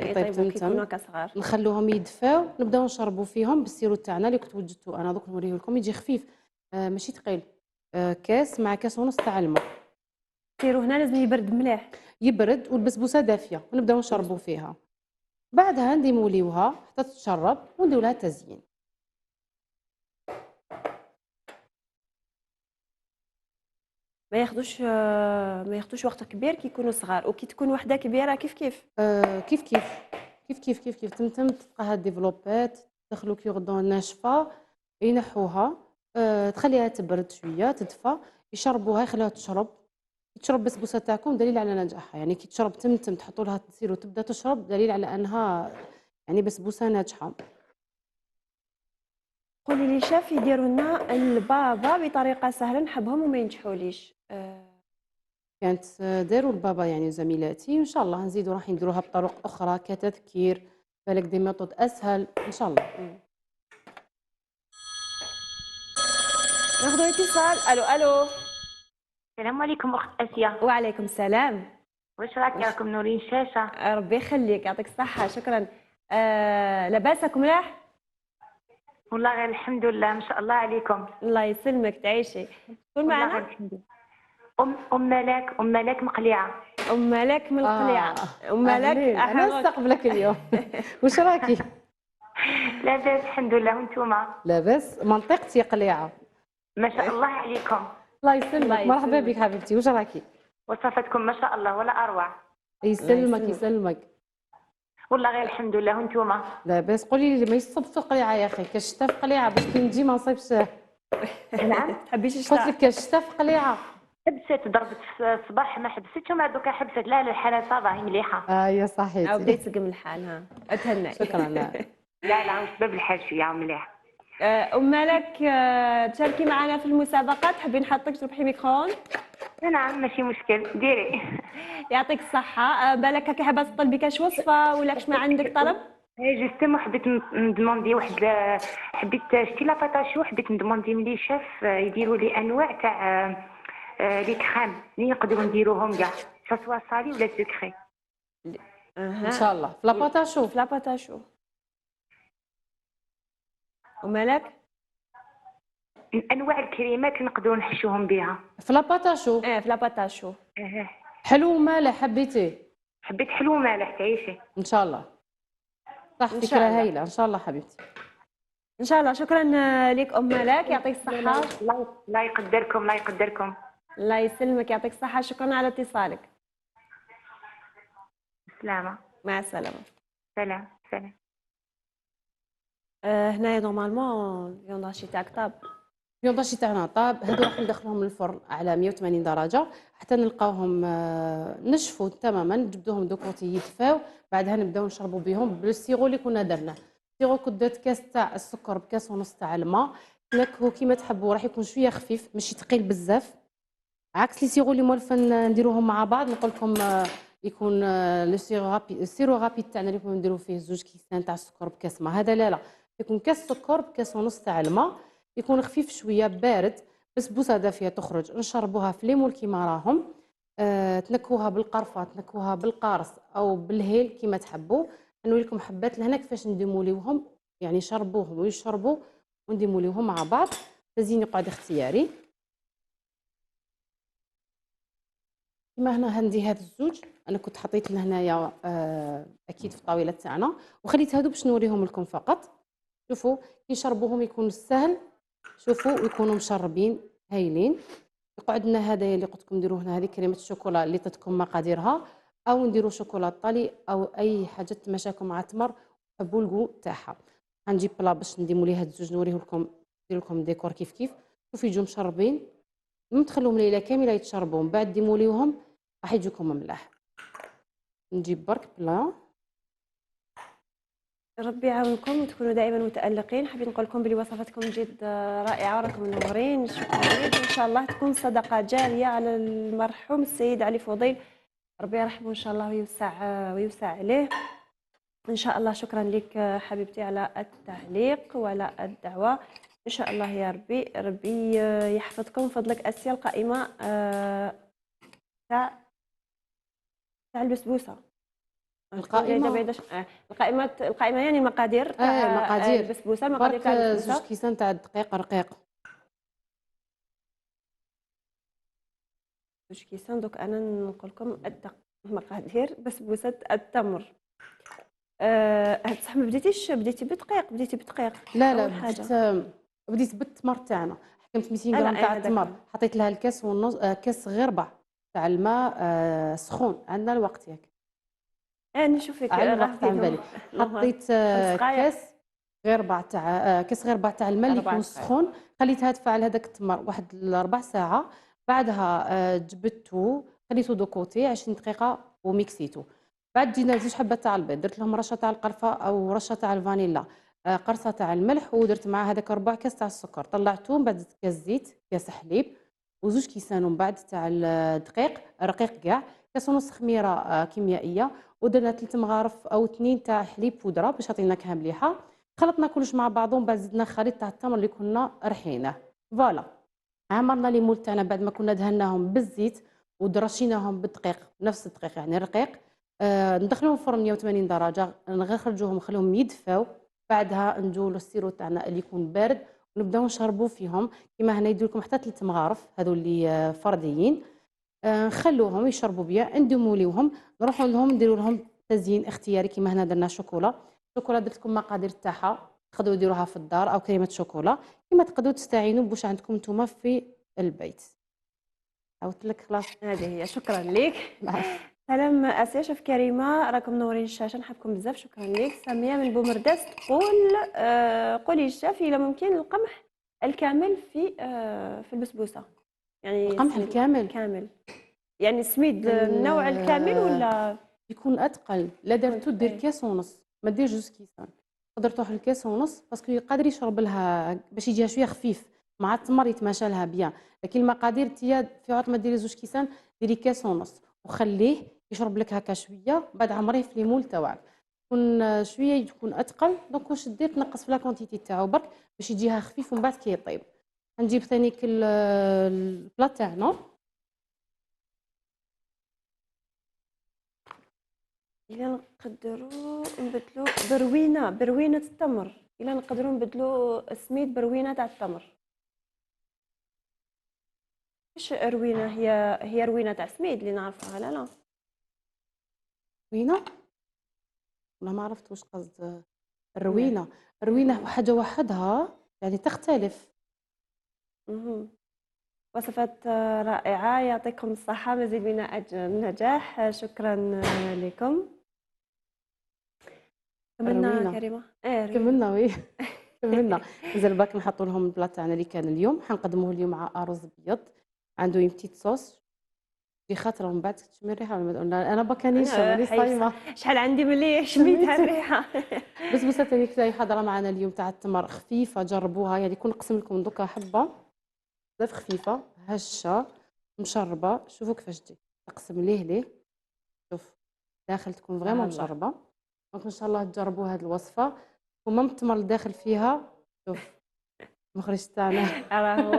يطيبوا كي يكونوا كصغار. نخلوهم يدفاو نبداو نشربوا فيهم بالسيرو تاعنا اللي كنت وجدته انا. دوك نوريه لكم يجي خفيف ماشي ثقيل. كاس مع كاس ونص تاع الماء. سيرو هنا لازم يبرد مليح، يبرد والبسبوسه دافيه ونبداو نشربوا فيها. بعدها نديموليوها حتى تتشرب ونديروا لها تزيين. ما ياخذوش وقت كبير كي يكونوا صغار، وكي تكون وحده كبيره كيف كيف كيف كيف كيف كيف كيف كيف تمتم تلقاها ديفلوبات دخلوا كيغدون ناشفه ينحوها. تخليها تبرد شويه تدفى يشربوها يخلوها تشرب بسبوسه تاعكم دليل على نجاحها. يعني كي تشرب تمتم تحطوا لها تصير وتبدا تشرب دليل على انها يعني بسبوسه ناجحه. قولي لي شاف يديروا لنا البابا بطريقه سهله نحبهم وما ينجحوليش. كانت داروا البابا يعني زميلاتي، وإن شاء الله نزيدوا راح نديروها بطرق أخرى كتذكير، بالك دي ميثود أسهل إن شاء الله. ناخذ اتصال. الو الو. السلام عليكم اخت اسيا، وعليكم السلام. واش راك راكم نورين الشاشه؟ ربي يخليك يعطيك الصحه. شكرا. لاباسك ملاح؟ والله غير الحمد لله ما شاء الله عليكم. الله يسلمك تعيشي. شكون والله غير معنا؟ الحمد لله. ام ملاك مقليعه. ام ملاك من القليعه. ام ملاك أهلين. أنا أحمد. نستقبلك اليوم. واش راكي؟ لاباس الحمد لله، وانتوما؟ لاباس، منطقتي قليعة. ما شاء الله عليكم. الله يسلمك. الله مرحبا يسلمك. بك حبيبتي، واش راكي؟ وصفتكم ما شاء الله ولا اروع. يسلمك يسلمك. يسلمك. والله غير الحمد لله، وانتوما؟ لاباس. قولي لي ما يصب في القليعة يا أخي، كالشتا في قليعة باش كي نجي ما نصيبش. نعم. تحبيش قلت الشتاء؟ لك كالشتا في قليعة. حبست ضربت في الصباح ما حبستش، ومع دوكا حبست. لا الحاله صافا هي مليحه. يا أو صحيتي. بديت تسقم الحال. ها تهنئي. شكرا. لا لا وسبب الحال شويه مليح. ام ملاك، تشاركي معنا في المسابقه؟ تحبي نحطك تربحي ميكروفون؟ نعم ماشي مشكل، ديري. يعطيك الصحه. بالك هكا حابه تطلبي كاش وصفه ولا كاش ما عندك طلب؟ جوستومون حبيت ندموندي واحد، حبيت شتي لاباطاشو، حبيت ندموندي من لي شاف يديروا لي انواع تاع لي كريم اللي نقدروا نديروهم كاع، سوا صالي ولا سكري. إن شاء الله في لاباطاشو. في لاباطاشو. ام ملاك انواع الكريمات اللي نقدروا نحشوهم بها. في لاباطاشو. في لاباطاشو. حلو ومالح حبيتي؟ حبيت حلو مالح تعيشي. إن شاء الله. صح، إن فكرة شاء الله. هايلة. إن شاء الله حبيبتي. ان شاء الله. شكرا لك ام ملاك، يعطيك الصحه. الله يقدركم، الله يقدركم. الله يسلمك، يعطيك الصحه. شكرا على اتصالك. سلامة. مع السلامه. سلام سلام. هنايا نورمالمون اليوم تاعك طاب. اليوم داشي تاعنا طاب. هادو راح ندخلوهم للفرن على 180 درجة حتى نلقاوهم نشفوا تماما، نجبدوهم دو كوتي يدفاو، بعدها نبداو نشربوا بهم بالسيغو اللي كنا درناه. السيغو كنت درت كاس تاع السكر بكاس ونص تاع الماء، تنكهو كيما تحبوا، راح يكون شويه خفيف ماشي ثقيل بزاف، عكس لي سيغو اللي مولفين نديروهم مع بعض. نقول لكم يكون لو سيرو غابي تاعنا اللي كنا نديرو فيه 2 كيسان تاع السكر بكاس ماء، هذا لا يكون كاس سكر بكاس ونص تاع الماء، يكون خفيف شويه بارد، بسبوسه دافيه تخرج نشربوها في ليمون كيما راهم. تنكوها بالقرفه، تنكوها بالقارص او بالهيل كيما تحبوا. نوري لكم حبات لهنا كيفاش نديموليوهم، يعني شربوهم ويشربوا ونديموليوهم مع بعض. تزيين يقعد اختياري. كيما هنا هندي هاد الزوج انا كنت حطيت لهنايا اكيد في الطاوله تاعنا، وخليت هادو باش نوريهم لكم فقط. شوفوا كي نشربوهم يكون سهل، شوفوا ويكونوا مشربين هايلين. يقعد لنا هذايا اللي قلت لكم نديروه هنا، هذه كريمه الشوكولا اللي عطيتكم مقاديرها، او نديروا شوكولا طالي او اي حاجه تماشاكم مع التمر تحبوا الكو تاعها. غنجيب بلا باش نديموا ليه هاد الزوج نوريه لكم، ندير لكم ديكور كيف كيف. شوفوا يجوا مشربين، تخلوهم ليله كامله يتشربوا، من بعد ديموا ليهم راح يجوكم مملاح. نجيب برك بلا. ربي يعاونكم وتكونوا دائما متألقين. حبيت نقول لكم بلي وصفاتكم جد رائعه وراكم منورين. شكرا لك. ان شاء الله تكون صدقه جاريه على المرحوم السيد علي فضيل، ربي يرحمه ان شاء الله ويوسع عليه ان شاء الله. شكرا لك حبيبتي على التعليق وعلى الدعوه. ان شاء الله يا ربي يحفظكم. فضلك اسيا القائمه تاع البسبوسه. القائمه يعني المقادير تاع البسبوسه، المقادير تاع البسبوسه. 2 كيسان تاع الدقيق رقيق. 2 كيسان. دوك انا نقول لكم مقادير بسبوسه التمر. صح ما بديتي بدقيق. لا بديت بالتمر تاعنا. حكمت 200 غرام تاع التمر، حطيت لها الكاس ونص، كاس غير ربع تاع الماء سخون. عندنا الوقت ياك نشوفك على الوقت على بالي. حطيت كاس غير ربع تاع الماء اللي يكون سخون، خليتها تفعل هذاك التمر واحد 4 ساعة. بعدها جبدته خليته دو كوتي 20 دقيقة وميكسيتو. بعد جينا 2 حبات تاع البيض، درت لهم رشه تاع القرفه او رشه تاع الفانيلا، قرصه تاع الملح، ودرت معاه هذاك 4 كاس تاع السكر، طلعتهم بعد زدت كاس زيت، كاس حليب، وزوج كيسان من بعد تاع الدقيق رقيق كاع، كاس ونص خميره كيميائيه، ودرنا 3 مغارف او 2 تاع حليب بودره باش تعطي نكهه مليحه. خلطنا كلش مع بعضهم، من بعد زدنا خليط تاع التمر اللي كنا رحيناه. فوالا، عمرنا لي مول تاعنا بعد ما كنا دهناهم بالزيت ودرشيناهم بالدقيق، نفس الدقيق يعني رقيق. ندخلوهم الفرن 180 درجه، نخرجوهم نخليهم يدفاو، بعدها نجولو السيرو تاعنا اللي يكون بارد ونبداو نشربوا فيهم. كيما هنا يدير لكم حتى 3 مغارف هذو اللي فرديين، نخلوهم يشربوا بيا، نديموا ليهم، نروحوا لهم نديروا لهم تزيين اختياري. كيما هنا درنا شوكولا، الشوكولا درت لكم مقادير تاعها، تقدروا ديروها في الدار او كريمه شوكولا كيما تقدروا تستعينوا بواش عندكم نتوما في البيت. عاودت لك خلاص. هذه هي، شكرا لك. سلام اسيا، شوف كريمه راكم منورين الشاشه، نحبكم بزاف، شكرا لك. ساميه من بومرداس تقول قولي الشاف الا ممكن القمح الكامل في البسبوسه، يعني القمح الكامل كامل يعني سميد النوع الكامل ولا يكون اتقل؟ لا درتو دير كاس ونص، ما دير جوج كيسان، تقدر تروح الكاس ونص باسكو قادر يشرب لها باش يجيها شويه خفيف مع التمر يتماشى لها بيان. لكن المقادير تيا في عوض ما ديري زوج كيسان ديري كاس ونص وخليه يشرب لك هكا شويه، بعد عمريه في ليمول تاعك يكون شويه يكون اتقل. دونك واش دير تنقص في لا كونتيتي تاعو برك باش يجيها خفيف ومن بعد كي يطيب. نجيب ثاني البلا تاعنا. إلا نقدروا نبدلوا بروينة التمر، إلا نقدروا نبدلوا سميد بروينة تاع التمر. ايش روينة؟ هي روينة تاع سميد اللي نعرفها. لا روينة والله ما عرفت واش قصد الروينة. الروينة حاجة وحدها يعني تختلف. وصفات رائعة، يعطيكم الصحة، مزيد من النجاح، شكرا لكم. كملنا كريمة؟ كملنا وي كملنا. مازال باك نحطوا لهم البلا تاعنا اللي كان اليوم، حنقدموه اليوم مع ارز ابيض عنده يمتيت صوص في خاطر من بعد تشمي الريحه. انا باك راني ماني صايمه، شحال عندي ملي شميتها الريحه. بسبوسه ثاني كلاي حاضره معنا اليوم تاع التمر، خفيفه جربوها، يعني كون نقسم لكم دوكا حبه بزاف خفيفه هشه مشربه. شوفوا كيفاش تجي نقسم ليه شوف داخل تكون فريمون مشربه. دونك ان شاء الله تجربوا هذه الوصفه وما التمر داخل فيها. شوف المخرج تاعنا راهو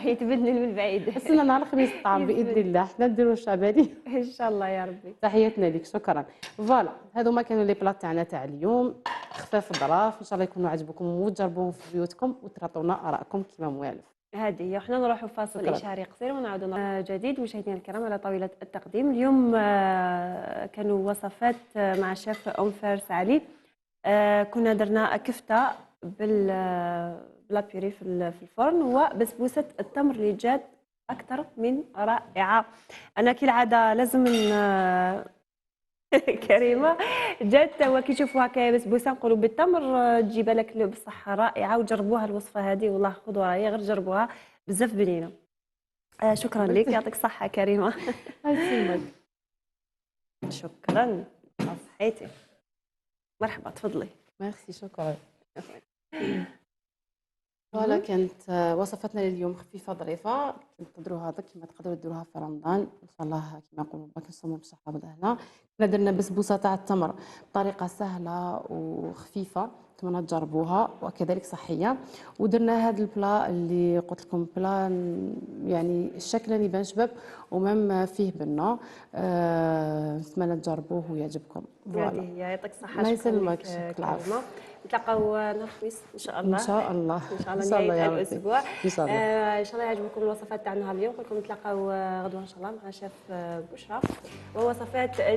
يتبدل من بعيد. حسنا نهار الخميس الطعام باذن الله، حنا نديروا الشعباني ان شاء الله يا ربي. تحياتنا لك، شكرا. فوالا هادو ما كانوا لي بلات تاعنا تاع اليوم، خفاف ظراف، ان شاء الله يكونوا عجبكم وتجربوهم في بيوتكم وتعطونا ارائكم كيما موالف. هذه هي، وحنا نروحوا فاصل اشعاري قصير ونعاودوا جديد. مشاهدينا الكرام على طاوله التقديم اليوم كانوا وصفات مع الشيف ام فارس علي. كنا درنا كفته بلا بيوري في الفرن، وبسبوسه التمر اللي جات اكثر من رائعه. انا كالعاده لازم كريمه جات وكي يشوفوا هكا بسبوسه نقولوا بالتمر تجي بالك بصحه رائعه، وجربوها الوصفه هذه والله خذوا راهي غير جربوها بزاف بنينه. شكرا لك، يعطيك الصحه كريمه. يسلمك. شكرا، صحيتي. مرحبا، تفضلي. ميرسي، شكرا. فوالا كانت وصفتنا لليوم خفيفه ظريفه، تقدروا هذا كما تقدروا ديروها في رمضان ان شاء الله كما نقولوا باك نصوموا بالصحه والهنا. كنا درنا بسبوسه تاع التمر بطريقه سهله وخفيفه، نتمنى تجربوها وكذلك صحيه. ودرنا هذا البلا اللي قلت لكم بلا يعني الشكل يبان شباب ومام فيه بنه. نتمنى تجربوه ويعجبكم. فوالا يعطيك الصحه. الله يسلمك، شكرا العافيه. نتلاقاو نهار الخميس ان شاء الله. ان شاء الله ان شاء الله نهايه الاسبوع ان شاء الله. ان شاء الله يعجبكم الوصفات تاعنا اليوم. نقول لكم نتلاقاو غدوه ان شاء الله مع شيف بشرى ووصفات